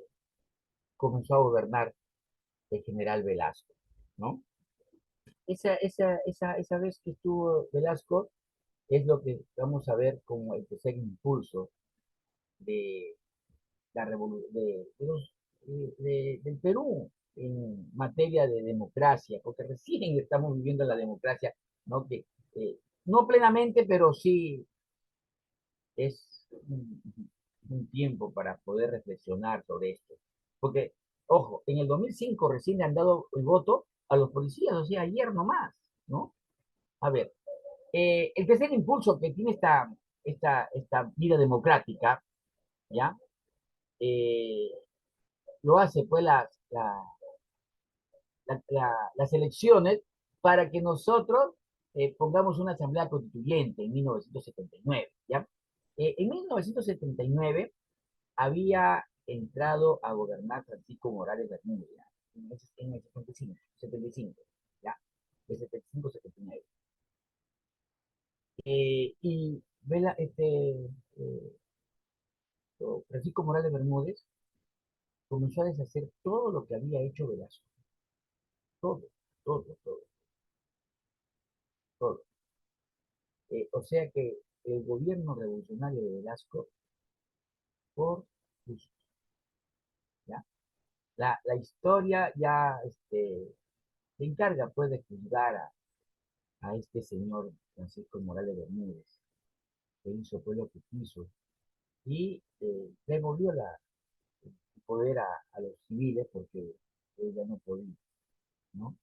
comenzó a gobernar el general Velasco, ¿no? Esa vez que estuvo Velasco es lo que vamos a ver como el tercer impulso de la del Perú en materia de democracia, porque recién estamos viviendo la democracia, ¿no? Que no plenamente, pero sí es un tiempo para poder reflexionar sobre esto. Porque, ojo, en el 2005 recién le han dado el voto a los policías, o sea, ayer nomás, ¿no? A ver, el tercer impulso que tiene esta vida democrática, ¿ya? Eh, lo hace pues las elecciones para que nosotros pongamos una asamblea constituyente en 1979, ¿ya? En 1979 había entrado a gobernar Francisco Morales Bermúdez, ¿ya? En el 75, ¿ya? De 75 a 79. Y Francisco Morales Bermúdez comenzó a deshacer todo lo que había hecho Velasco. Todo, todo, todo, todo. O sea que el gobierno revolucionario de Velasco, por justo, ¿ya? La historia ya se encarga pues de juzgar a este señor Francisco Morales Bermúdez. que hizo pues lo que quiso y devolvió el poder a los civiles porque ella no podía, ¿no?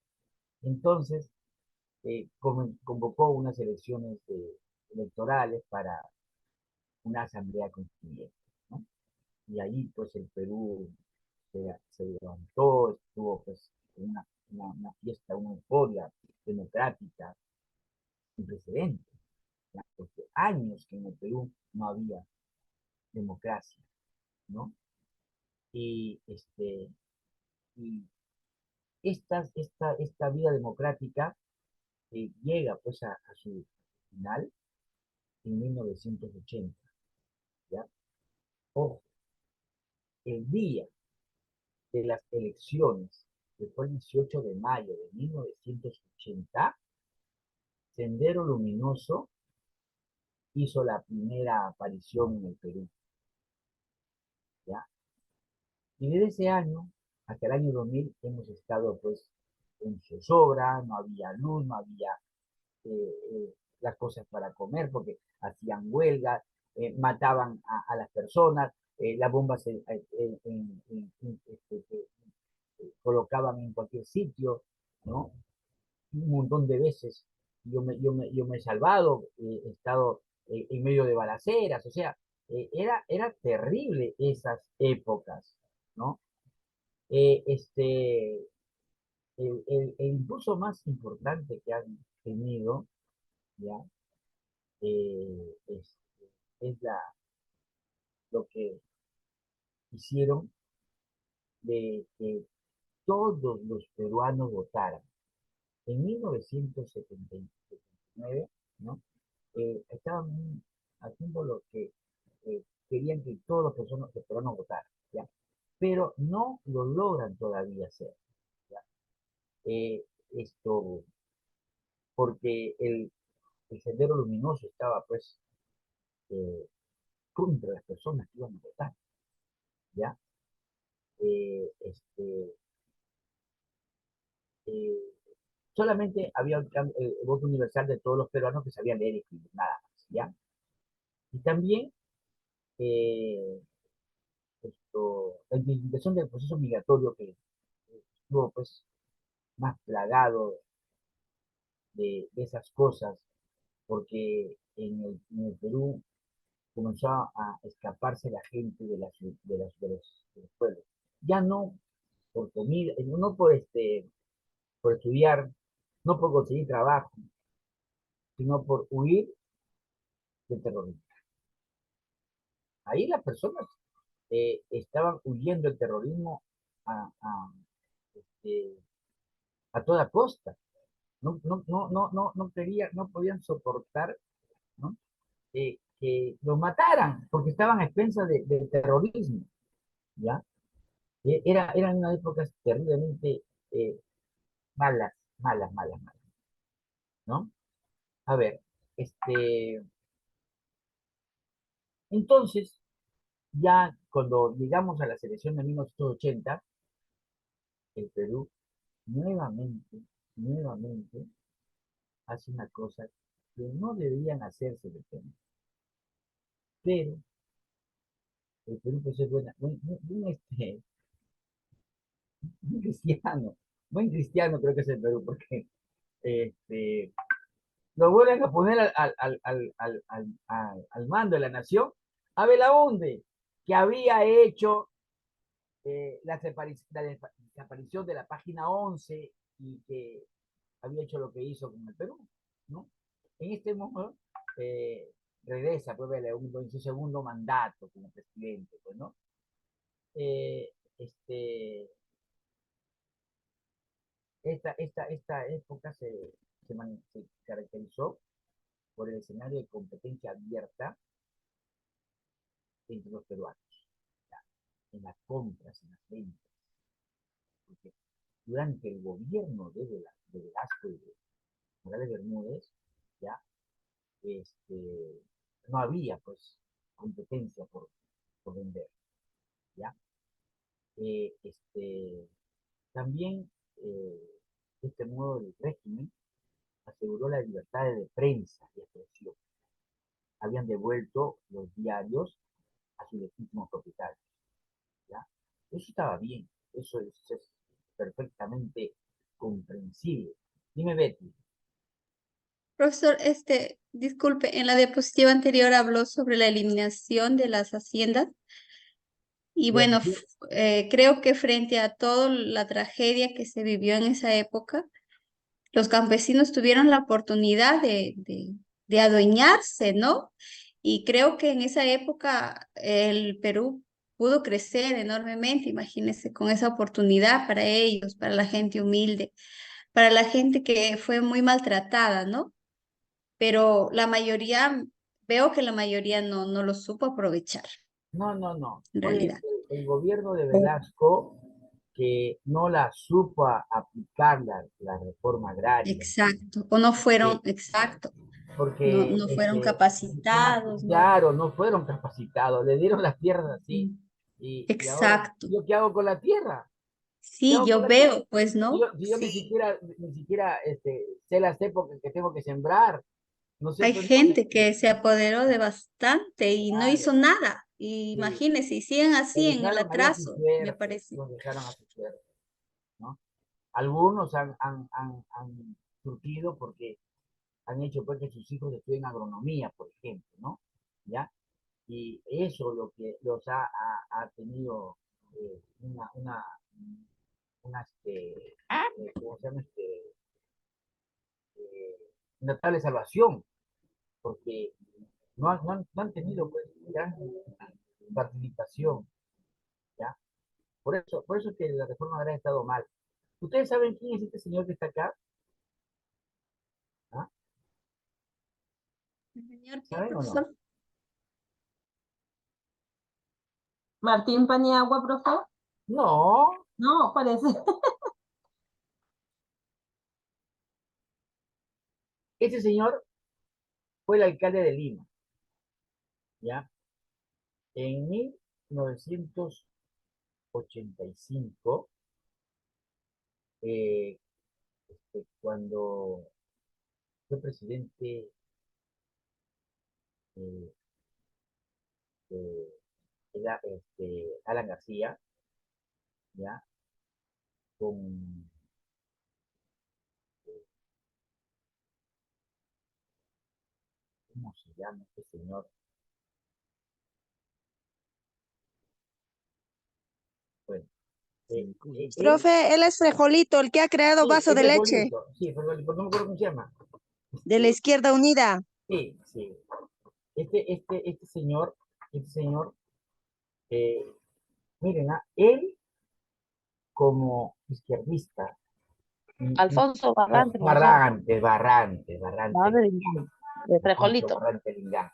Entonces, convocó unas elecciones electorales para una asamblea constituyente, ¿no? Y ahí pues el Perú se levantó, estuvo pues una fiesta, una euforia democrática sin precedentes, ¿ya? Porque años que en el Perú no había democracia, ¿no? Y, y esta vida democrática llega pues a su final en 1980, ¿ya? Ojo, el día de las elecciones, que fue el 18 de mayo de 1980, Sendero Luminoso hizo la primera aparición en el Perú, ¿ya? Y desde ese año hasta el año 2000 hemos estado pues en zozobra, no había luz, no había las cosas para comer porque hacían huelgas, mataban a las personas, las bombas colocaban en cualquier sitio, ¿no? Un montón de veces yo me he salvado, he estado en medio de balaceras, o sea, era terrible esas épocas, ¿no? Eh, este, el impulso más importante que han tenido, ¿ya? Es lo que hicieron de que todos los peruanos votaran. En 1979, ¿no? Estaban haciendo lo que querían que todos los peruanos votaran, ¿ya? Pero no lo logran todavía hacer, ¿ya? Esto, porque el Sendero Luminoso estaba, pues, eh, contra las personas que iban a votar, ¿ya? Eh, este, eh, Solamente había el voto universal de todos los peruanos que sabían leer y escribir, nada más, ¿ya? Y también eh, la identificación del proceso migratorio que estuvo pues más plagado esas cosas, porque en el Perú comenzó a escaparse la gente de los pueblos. Ya no por comida, no por estudiar, no por conseguir trabajo, sino por huir del terrorismo. Ahí las personas estaban huyendo del terrorismo a, a, este, a toda costa. No querían, no podían soportar, ¿no? Que los mataran porque estaban a expensas del terrorismo, ¿ya? Eran unas épocas terriblemente eh, malas, malas, malas, malas, ¿no? A ver, entonces, ya cuando llegamos a la selección de 1980, el Perú nuevamente hace una cosa que no deberían hacerse de pena. Pero el Perú pues es buen cristiano, buen cristiano creo que es el Perú, porque este, lo vuelven a poner al mando de la nación a Belaúnde, que había hecho la desaparición de la página 11 y que había hecho lo que hizo con el Perú, ¿no? En este momento regresa pues Belaúnde en su segundo mandato como presidente, pues, ¿no? Eh, este, esta época se caracterizó por el escenario de competencia abierta entre los peruanos, ¿ya? En las compras, en las ventas. Porque durante el gobierno de Velasco y de Morales Bermúdez, ya, no había pues competencia por vender, ¿ya? Eh, este, También este modo del régimen aseguró la libertad de prensa y expresión, habían devuelto los diarios a sus legítimos propietarios. ¿Ya? Eso estaba bien, eso es perfectamente comprensible. Dime, Betty. Profesor, disculpe, en la diapositiva anterior habló sobre la eliminación de las haciendas y bueno, creo que frente a toda la tragedia que se vivió en esa época, los campesinos tuvieron la oportunidad de adueñarse, ¿no? Y creo que en esa época el Perú pudo crecer enormemente, imagínense, con esa oportunidad para ellos, para la gente humilde, para la gente que fue muy maltratada, ¿no? Pero la mayoría, veo que la mayoría no lo supo aprovechar, No. en Fue realidad. el gobierno de Velasco que no la supo aplicar la reforma agraria. Exacto, o no fueron, Eh, exacto, porque, no fueron capacitados, ¿no? claro, no fueron capacitados, le dieron las tierras así. Y ahora, Exacto. ¿yo qué hago con la tierra? ¿Qué Sí, hago con yo la tierra? veo, pues, ¿no? Si yo ni siquiera sé las épocas que tengo que sembrar, ¿no es Hay cierto? Entonces, gente que se apoderó de bastante y no hizo claro, nada. Y sí, imagínense, y siguen así los en el dejaron ahí a su atraso, me suerte, parece. los dejaron a su suerte, ¿no? Algunos han surgido porque han hecho pues que sus hijos estudien agronomía, por ejemplo, ¿no? ¿Ya? Y eso lo que los ha tenido una ¿cómo se llama? Eh, notable salvación, porque no han tenido pues gran participación, ¿ya? Por eso es que la reforma agraria ha estado mal. ¿Ustedes saben quién es este señor que está acá? ¿Ah? ¿El señor qué, ¿Saben o no? profesor? Martín Paniagua, profe. No, No, parece. ese señor fue el alcalde de Lima, ¿ya? En 1985, eh, cuando fue presidente eh, eh, Alan García, ¿ya? Con, ¿cómo se llama este señor? Bueno, él, Profe, él es Frijolito, el que ha creado sí, Vaso de ese Leche Frijolito, sí, Frijolito, no me acuerdo cómo se llama. de la Izquierda Unida. Sí, sí. Este señor, eh, miren, él como izquierdista, Alfonso Barrantes, profesor. Barrante, Madre mía, de Alfonso frijolito. Barrante Lingán.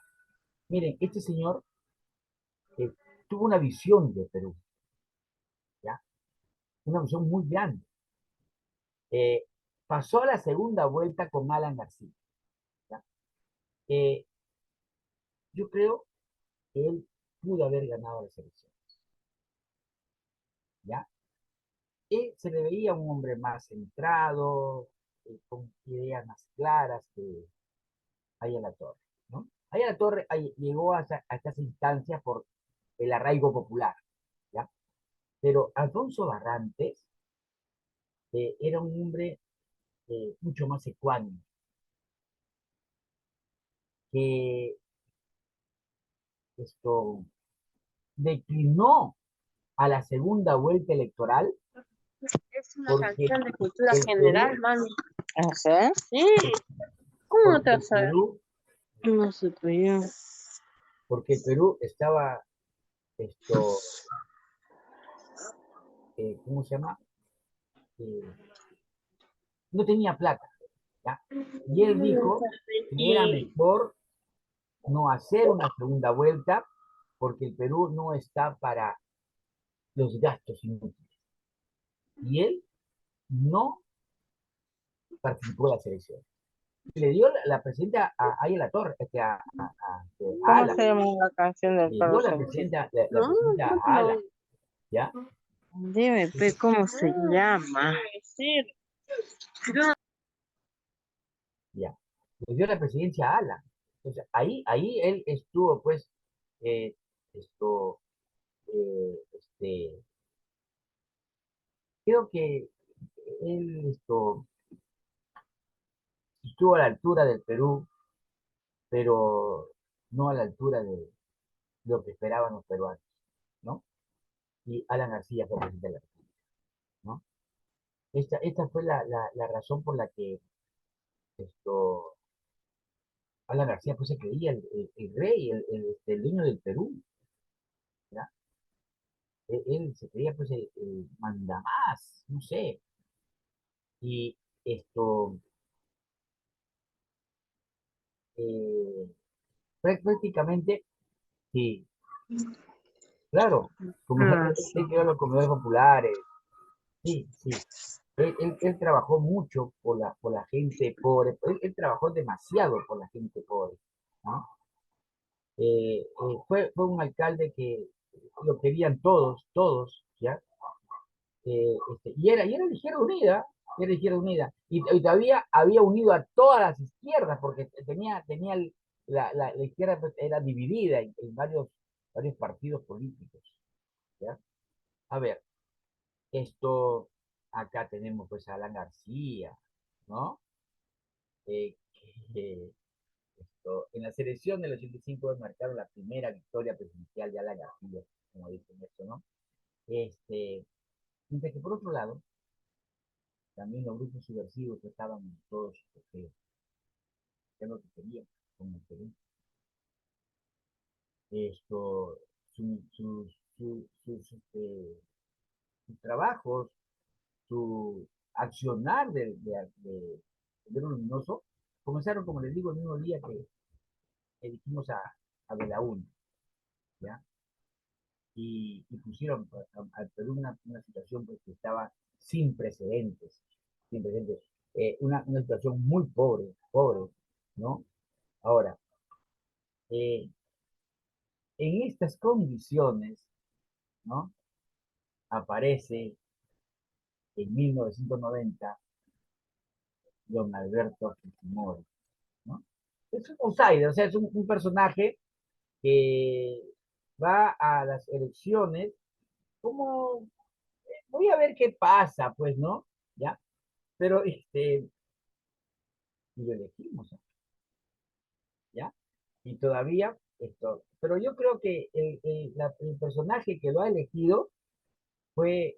Miren, este señor tuvo una visión de Perú, ¿ya? Una visión muy grande. Eh, Pasó a la segunda vuelta con Alan García, ¿ya? Eh, yo creo que él pudo haber ganado las elecciones, ¿ya? Él se le veía un hombre más centrado, con ideas más claras que La Torre, ¿no? La Torre llegó a estas instancias por el arraigo popular, ¿ya? Pero Alfonso Barrantes era un hombre mucho más ecuánime, que esto declinó a la segunda vuelta electoral Es una porque canción de cultura el general, Perú, mami. ¿Ajá? Sí. ¿Cómo no te porque el vas a ver? Perú, No sé, pero yo. porque el Perú estaba, esto, ¿cómo se llama? Eh, no tenía plata, ¿ya? Y él dijo que era Y mejor no hacer una segunda vuelta porque el Perú no está para los gastos inútiles. Y él no participó de las elecciones. Le dio la presidenta a La Torre, a ¿cómo Ala, se llama la canción del le perro dio la salchicha? presidenta, la No, presidenta no te a lo Ala, oí. ¿ya? Dime, pe, ¿cómo se llama? Sí. Ya. Le dio la presidencia a Ala. Entonces, ahí él estuvo, pues, eh, esto, creo que él estuvo a la altura del Perú, pero no a la altura de lo que esperaban los peruanos, ¿no? Y Alan García fue presidente de la República, ¿no? Esta fue la razón por la que esto, Alan García pues se creía el rey, el dueño del Perú, ¿ya? Él se creía pues el mandamás, no sé, y esto, eh, prácticamente, sí, claro, como Ah, él sí. creó los comedores populares, sí, sí. Él trabajó mucho por la gente pobre, él trabajó demasiado por la gente pobre, ¿no? Fue un alcalde que lo querían todos, ¿ya? Y era de Izquierda Unida, era de Izquierda Unida, y todavía había unido a todas las izquierdas, porque tenía la izquierda pues, era dividida en varios partidos políticos, ¿ya? A ver, esto, acá tenemos pues a Alan García, ¿no? Eh, que, en las elecciones del 85 marcaron la primera victoria presidencial de Alan García, como dicen esto, ¿no? Mientras que por otro lado, también los grupos subversivos que estaban todos, que lo que querían, como el Perú, esto, su- sus, su- sus, sus trabajos, su accionar de luminoso, comenzaron, como les digo, el mismo día que elegimos a Belaúnde, ¿ya? Y pusieron al Perú una situación pues, que estaba sin precedentes, sin precedentes. Una situación muy pobre, ¿no? Ahora, eh, en estas condiciones, ¿no? Aparece en 1990 don Alberto Fujimori, ¿no? Es un outsider, o sea, es un personaje que va a las elecciones como, voy a ver qué pasa, pues, ¿no? ¿Ya? Pero, y lo elegimos, ¿ya? Y todavía, pero yo creo que el personaje que lo ha elegido fue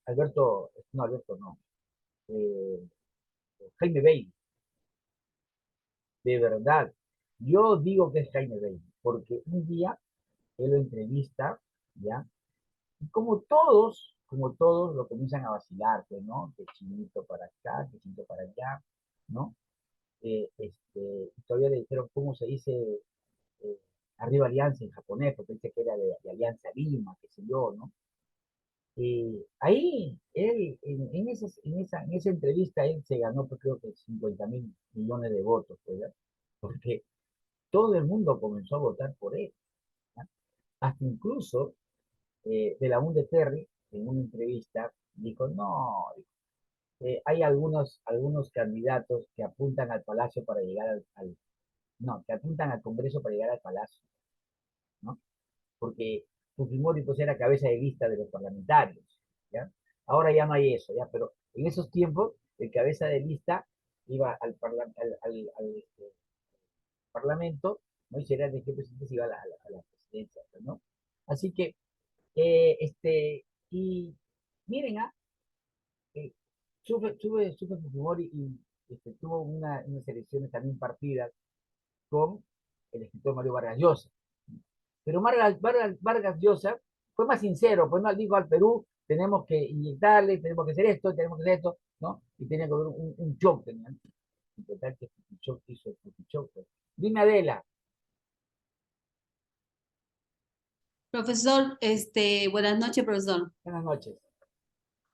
Alberto no, eh, Jaime Bailey, de verdad. Yo digo que es Jaime Bailey, porque un día él lo entrevista, ¿ya? Y como todos lo comienzan a vacilar, pues, ¿no? Que chinito para acá, que chinito para allá, ¿no? Todavía le dijeron cómo se dice eh, arriba alianza en japonés, porque dice que era de Alianza Lima, qué sé yo, ¿no? Ahí, él, en esa entrevista, él se ganó, pues, creo que 50.000 millones de votos, ¿verdad? Porque todo el mundo comenzó a votar por él, ¿ya? Hasta incluso de la de Terry, en una entrevista, dijo, no, hay algunos candidatos que apuntan al Palacio para llegar no, que apuntan al Congreso para llegar al Palacio, ¿no? Porque Fujimori pues era cabeza de lista de los parlamentarios, ¿ya? Ahora ya no hay eso, ¿ya? Pero en esos tiempos, el cabeza de lista iba al Parlamento, ¿no? Y si era de qué presidente se iba a la presidencia, ¿no? Así que, y miren, eh, sube Fujimori y tuvo unas elecciones también partidas con el escritor Mario Vargas Llosa. Pero Vargas Llosa fue más sincero, pues no dijo al Perú, tenemos que inyectarle, tenemos que hacer esto, tenemos que hacer esto, ¿no? Y tenía que haber un shock, tenían. En total, que shock hizo el shock. Pues. Dime, Adela. Profesor, buenas noches, profesor. Buenas noches.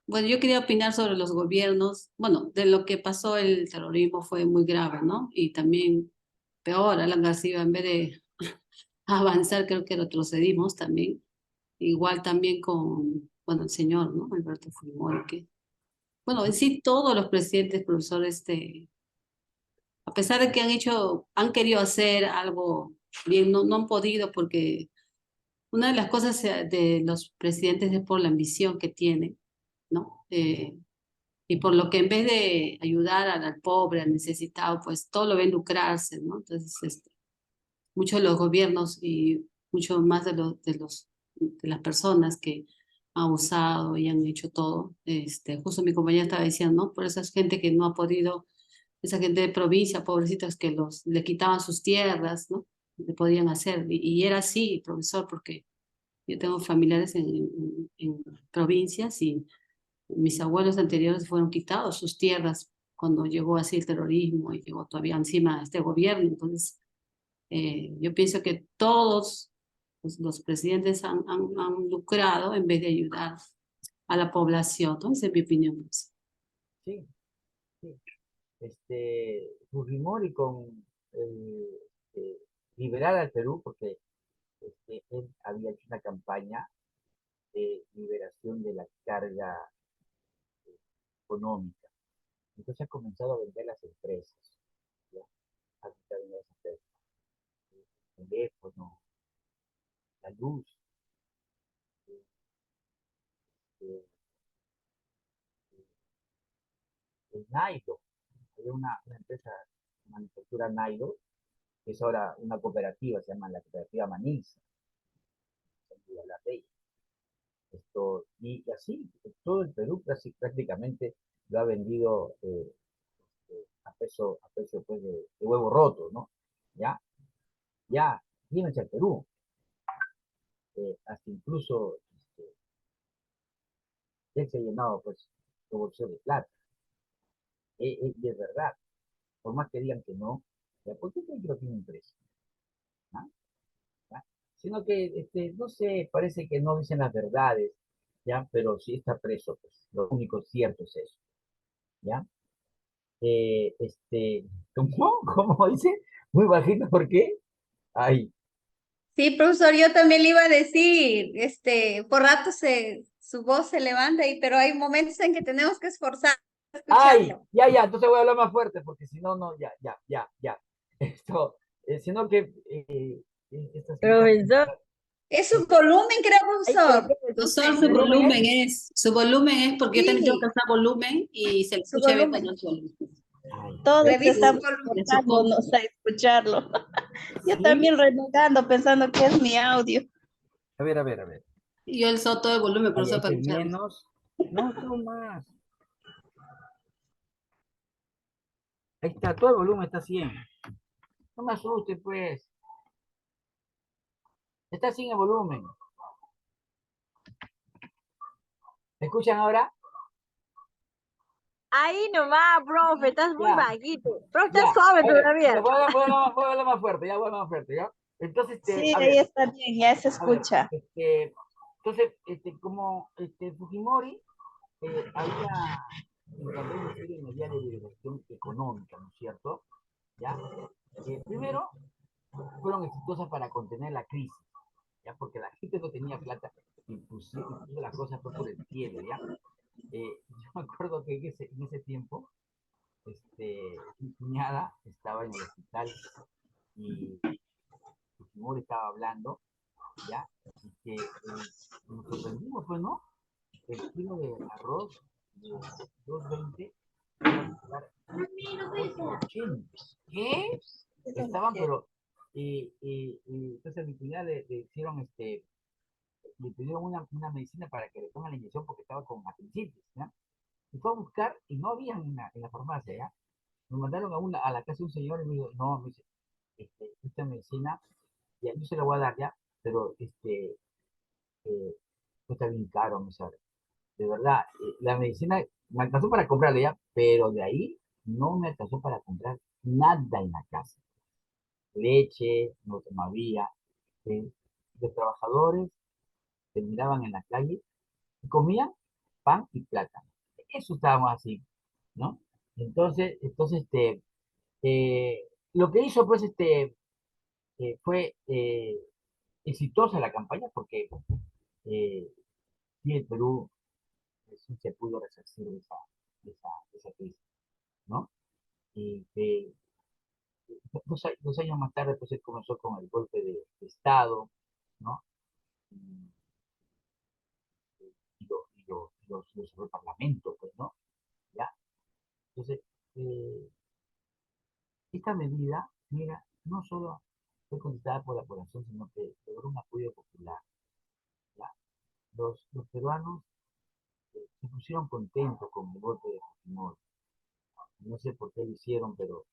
Bueno, yo quería opinar sobre los gobiernos. Bueno, de lo que pasó el terrorismo fue muy grave, ¿no? Y también peor, Alan García, en vez de avanzar, creo que retrocedimos también. Igual también con, bueno, el señor, ¿no? Alberto Fujimori, que, bueno, en sí todos los presidentes, profesor, a pesar de que han querido hacer algo bien, no han podido porque una de las cosas de los presidentes es por la ambición que tienen, ¿no? Y por lo que en vez de ayudar al pobre, al necesitado, pues todo lo ven lucrarse, ¿no? Entonces, muchos de los gobiernos y mucho más de las personas que han usado y han hecho todo, justo mi compañera estaba diciendo, ¿no? Por esa gente que no ha podido, esa gente de provincia, pobrecitos que le quitaban sus tierras, ¿no? Le podían hacer. Y era así, profesor, porque yo tengo familiares en provincias y mis abuelos anteriores fueron quitados sus tierras cuando llegó así el terrorismo y llegó todavía encima este gobierno. Entonces, yo pienso que todos los presidentes han lucrado en vez de ayudar a la población. Entonces, es mi opinión. Sí, sí. Fujimori con liberar al Perú, porque él había hecho una campaña de liberación de la carga económica. Entonces ha comenzado a vender las empresas. ¿Ya? Ha comenzado a vender las empresas. El teléfono, la luz, eh, el nylon. Había una empresa de manufactura nylon, que es ahora una cooperativa, se llama la cooperativa Manisa, la ley. Y así, todo el Perú prácticamente lo ha vendido a peso pues, de huevo roto, ¿no? Ya, ya, llévense al Perú. Hasta incluso él se ha llenado pues su bolsillo de plata. Y es verdad, por más que digan que no, ¿ya? ¿Por qué creen que lo tienen preso? ¿Ah? ¿Ya? Sino que, no sé, parece que no dicen las verdades, ¿ya? Pero sí está preso, pues, lo único cierto es eso, ¿ya? Eh, este, ¿Cómo? ¿Cómo dice? Muy bajito, ¿por qué? Ay, Sí, profesor, yo también le iba a decir, por rato su voz se levanta, pero hay momentos en que tenemos que esforzar para ay, escucharlo. ya, entonces voy a hablar más fuerte, porque si no, no, ya. Esto, sino que estas Profesor, Es su volumen, creo, ay, pero profesor. qué Profesor, ¿el volumen es? su volumen es porque yo también tengo que Sí, alzar volumen y se le su escucha bien volumen. cuando alzo volumen. Ay, todos Revise su estamos volumen. Le supongo. esforzándonos a escucharlo. Yo sí, también renegando, pensando que es mi audio. a ver. Y yo alzo todo el volumen, Ay, profesor, este para es escucharlo. menos. No, tú más. Ahí está, todo el volumen está 100. No me asuste, pues. Está 100 el volumen. ¿Me escuchan ahora? Ahí nomás, profe, estás muy Ya, bajito. Profe, ya. estás suave A ver, todavía. voy a hablar más fuerte, ya voy a hablar más fuerte, ¿ya? Entonces, Sí, a ahí ver, está bien, ya se a ver, escucha. entonces, como Fujimori había implantado una serie de medidas de liberación económica, ¿no es cierto? ¿Ya? Primero, fueron exitosas para contener la crisis, ¿ya? Porque la gente no tenía plata y puso las cosas fue por el cielo, ¿ya? Yo me acuerdo que en ese tiempo, mi cuñada estaba en el hospital y Fujimori estaba hablando, ¿ya? Y que nos sorprendimos, pues, ¿no? El kilo de arroz de 2.20 iba a costar 8.80. ¿Qué? Estaban, pero, entonces a mi cuñada le hicieron, le pidieron una medicina para que le pongan la inyección porque estaba con apendicitis, ¿ya? Y fue a buscar y no había en la farmacia, ¿ya? Nos mandaron a la casa de un señor y me dijo, no, me dice, esta medicina, ya, yo se la voy a dar ya, pero está bien caro, me dice, de verdad, la medicina me alcanzó para comprarla ya, pero de ahí no me alcanzó para comprar nada en la casa. Leche, no había. eh, los trabajadores terminaban en la calle y comían pan y plátano. Eso estábamos así, ¿no? Entonces, lo que hizo, pues, fue exitosa la campaña porque eh, sí, el Perú sí se pudo resarcir de esa crisis, ¿no? Y dos años más tarde, pues, se comenzó con el golpe de Estado, ¿no? Los del Parlamento, pues, ¿no? ¿Ya? Entonces, eh, esta medida, mira, no solo fue contestada por la población, sino que logró un apoyo popular, ¿ya? Los peruanos se pusieron contentos con el golpe de Fujimori. No sé por qué lo hicieron, pero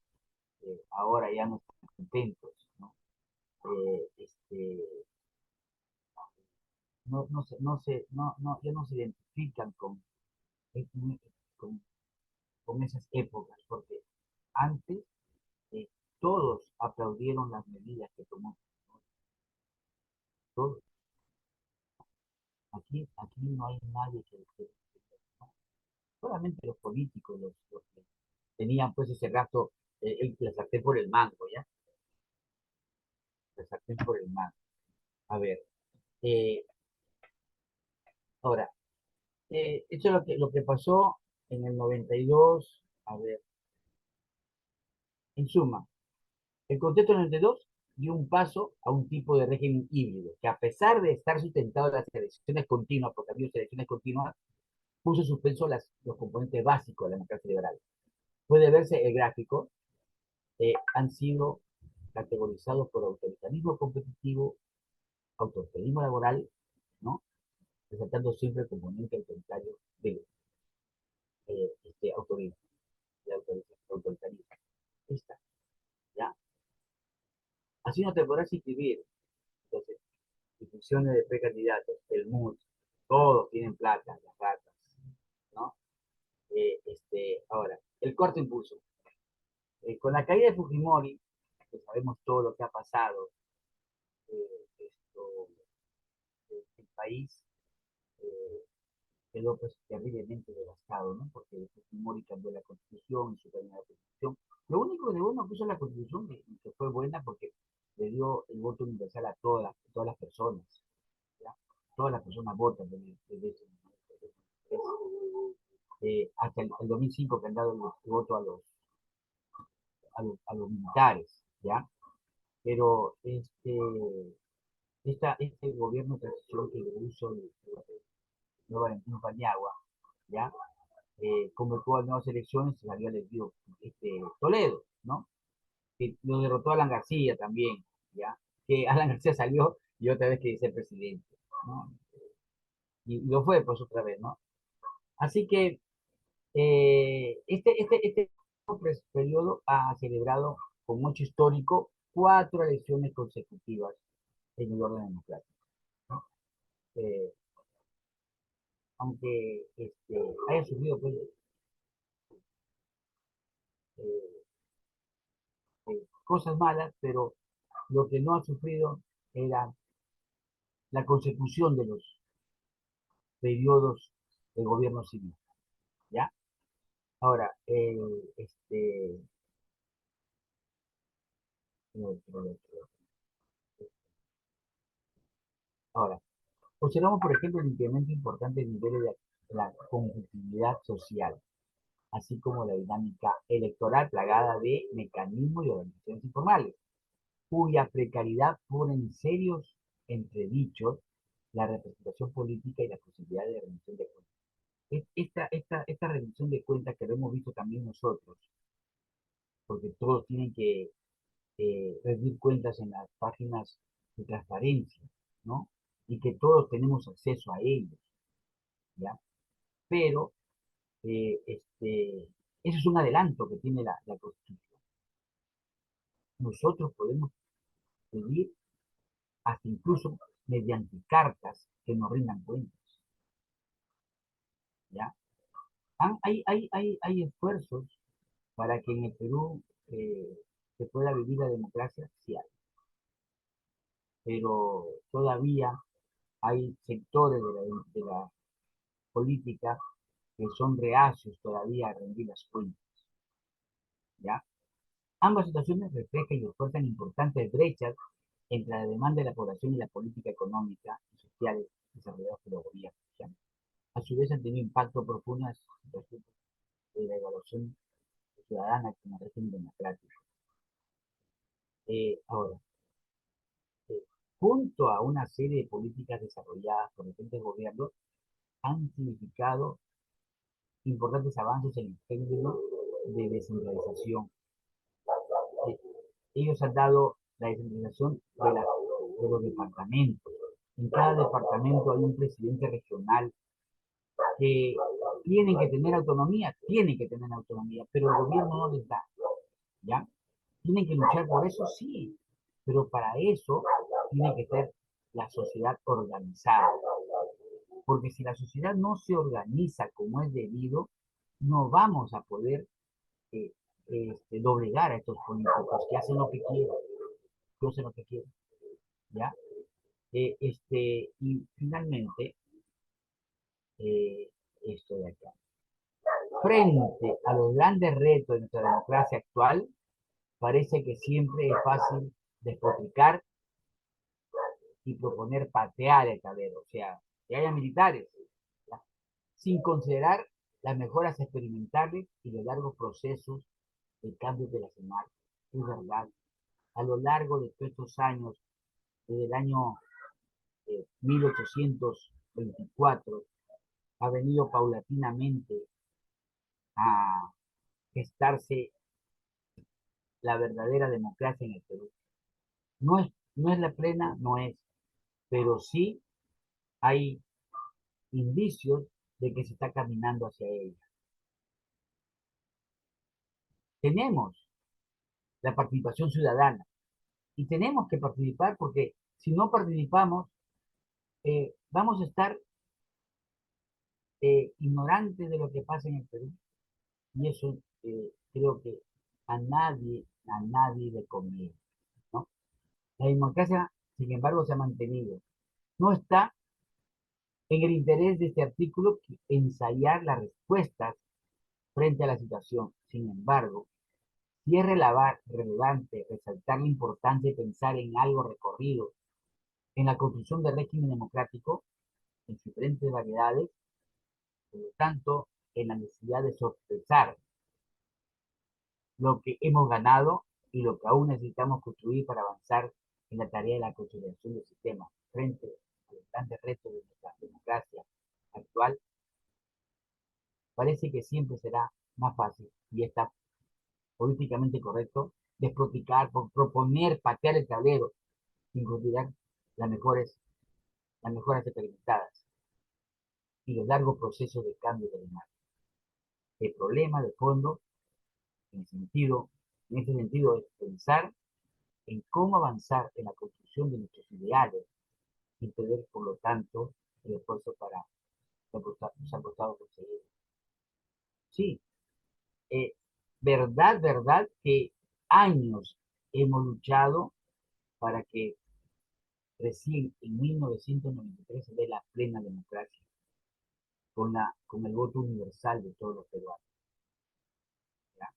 ahora ya no están contentos, ¿no? Ya no se identifican con, con esas épocas, porque antes eh, todos aplaudieron las medidas que tomó, todos. Aquí no hay nadie ¿no? Solamente los políticos, los que tenían pues ese gasto, la sartén por el mango, ¿ya? La sartén por el mango. A ver, eh, ahora, eso es lo que pasó en el 92. A ver, en suma, el contexto del 92 dio un paso a un tipo de régimen híbrido, que a pesar de estar sustentado en las elecciones continuas, porque había elecciones continuas, puso en suspenso los componentes básicos de la democracia liberal. Puede verse el gráfico, han sido categorizados por autoritarismo competitivo, autoritarismo laboral, ¿no? Resaltando siempre el componente autoritario del autoritarismo, autoritarismo. Esta, ¿ya? Así no te podrás inscribir. Entonces, instituciones de precandidatos, el MUD, todos tienen plata, las ratas, ¿no? Ahora, el corto impulso. Con la caída de Fujimori, que sabemos todo lo que ha pasado, el país eh, quedó pues terriblemente devastado, ¿no? Porque Fujimori cambió la constitución, hizo cambiar la constitución. Lo único de bueno que hizo la constitución, que fue buena porque le dio el voto universal a todas las personas, ¿ya? Todas las personas votan desde ese momento. Hasta el 2005 que han dado el voto a los militares, ¿ya? Pero este gobierno de transición que lo hizo Valentino Paniagua, ¿ya? Convocó a nuevas elecciones y salió elegido Toledo, ¿no? Que lo derrotó Alan García también, ¿ya? Que Alan García salió y otra vez que dice presidente, ¿no? Y lo fue pues otra vez, ¿no? Así que este periodo ha celebrado con mucho histórico 4 elecciones consecutivas en el orden democrático, ¿no? Eh, Aunque haya sufrido pues, eh, cosas malas, pero lo que no ha sufrido era la consecución de los periodos de gobierno civil, ¿ya? Ahora, ahora, observamos, por ejemplo, el incremento importante de niveles de la conflictividad social, así como la dinámica electoral plagada de mecanismos y organizaciones informales, cuya precariedad pone en serios entredichos la representación política y la posibilidad de rendición de cuentas. Esta rendición de cuentas que lo hemos visto también nosotros, porque todos tienen que rendir cuentas en las páginas de transparencia, ¿no? Y que todos tenemos acceso a ellos, ¿ya? Pero eso es un adelanto que tiene la Constitución. Nosotros podemos pedir hasta incluso mediante cartas que nos rindan cuentas, ¿ya? Hay esfuerzos para que en el Perú se pueda vivir la democracia, sí hay, pero todavía hay sectores de la política que son reacios todavía a rendir las cuentas, ¿ya? Ambas situaciones reflejan y refuerzan importantes brechas entre la demanda de la población y la política económica y social desarrolladas por los gobiernos, ¿ya? A su vez han tenido impacto profundo en las situaciones de la evaluación ciudadana como régimen democrático. Ahora, junto a una serie de políticas desarrolladas por diferentes gobiernos, han significado importantes avances en el término de descentralización. Ellos han dado la descentralización de los departamentos. En cada departamento hay un presidente regional que tienen que tener autonomía, pero el gobierno no les da, ¿ya? ¿Tienen que luchar por eso? Sí, pero para eso tiene que ser la sociedad organizada. Porque si la sociedad no se organiza como es debido, no vamos a poder doblegar a estos políticos que hacen lo que quieren, ¿ya? Y finalmente, esto de acá. Frente a los grandes retos de nuestra democracia actual, parece que siempre es fácil despotricar y proponer patear el tablero, o sea, que haya militares, ¿ya? Sin considerar las mejoras experimentales y los largos procesos de cambio de la semana. Es verdad, a lo largo de todos estos años, desde el año 1824, ha venido paulatinamente a gestarse la verdadera democracia en el Perú. No es la plena, no es, pero sí hay indicios de que se está caminando hacia ella. Tenemos la participación ciudadana y tenemos que participar porque si no participamos, vamos a estar ignorantes de lo que pasa en el Perú y eso creo que a nadie le conviene, ¿no? La democracia, sin embargo, se ha mantenido. No está en el interés de este artículo ensayar las respuestas frente a la situación. Sin embargo, sí es relevante resaltar la importancia de pensar en algo recorrido en la construcción del régimen democrático en sus diferentes variedades, por lo tanto, en la necesidad de sopesar lo que hemos ganado y lo que aún necesitamos construir para avanzar en la tarea de la consolidación del sistema frente a los grandes retos de nuestra democracia actual. Parece que siempre será más fácil y está políticamente correcto despotricar, proponer, patear el tablero sin considerar las mejoras experimentadas y los largos procesos de cambio de demanda. El problema de fondo, en este sentido, es pensar en cómo avanzar en la construcción de nuestros ideales y perder, por lo tanto, el esfuerzo para nos ha costado conseguir. Sí, verdad que años hemos luchado para que recién en 1993 se dé la plena democracia con el voto universal de todos los peruanos. ¿Ya?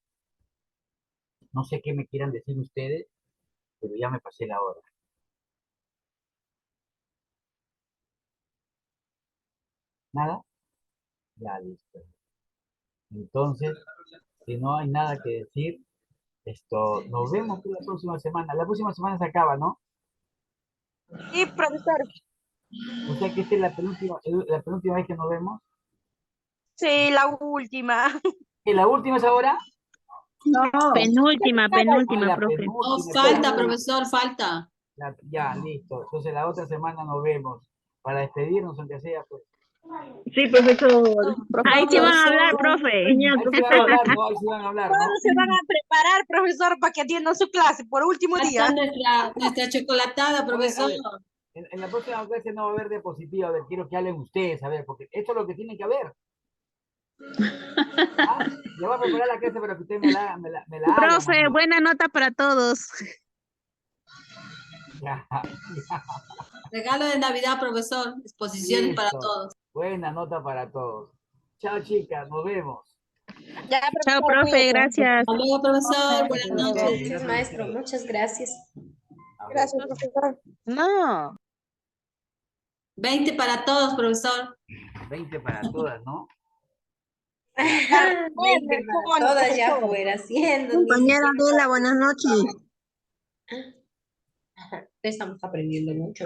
No sé qué me quieran decir ustedes, pero ya me pasé la hora. ¿Nada? Ya, listo. Entonces, si no hay nada que decir, nos vemos la próxima semana. La próxima semana se acaba, ¿no? Sí, profesor. O sea que esta es la penúltima vez que nos vemos. Sí, la última. ¿Y la última es ahora? No. Penúltima, La profe. penúltima, falta, profesor, falta. Ya, listo. Entonces la otra semana nos vemos. Para despedirnos, aunque sea, pues. Sí, profesor. Ahí sí van a hablar, profe. Ahí sí van a hablar, ¿no? Ahí sí van a hablar, ¿no? Todos se van a preparar, profesor, para que atiendan su clase por último día. Nuestra chocolatada, profesor. En la próxima clase no va a haber diapositiva. A ver, quiero que hablen ustedes, a ver, porque esto es lo que tiene que haber. Ya voy a preparar la clase para que usted me la haga. Profe, buena nota para todos. Ya. Regalo de Navidad, profesor. Exposiciones para todos. Buena nota para todos. Chao, chicas, nos vemos. Ya, Chao, profe, gracias. Hasta luego, profesor. Buenas noches. Gracias, maestro. Muchas gracias. Gracias, profesor. No. 20 para todos, profesor. 20 para todas, ¿no? Todas ya fuera haciendo. Compañera Adela, buenas noches. Estamos aprendiendo mucho.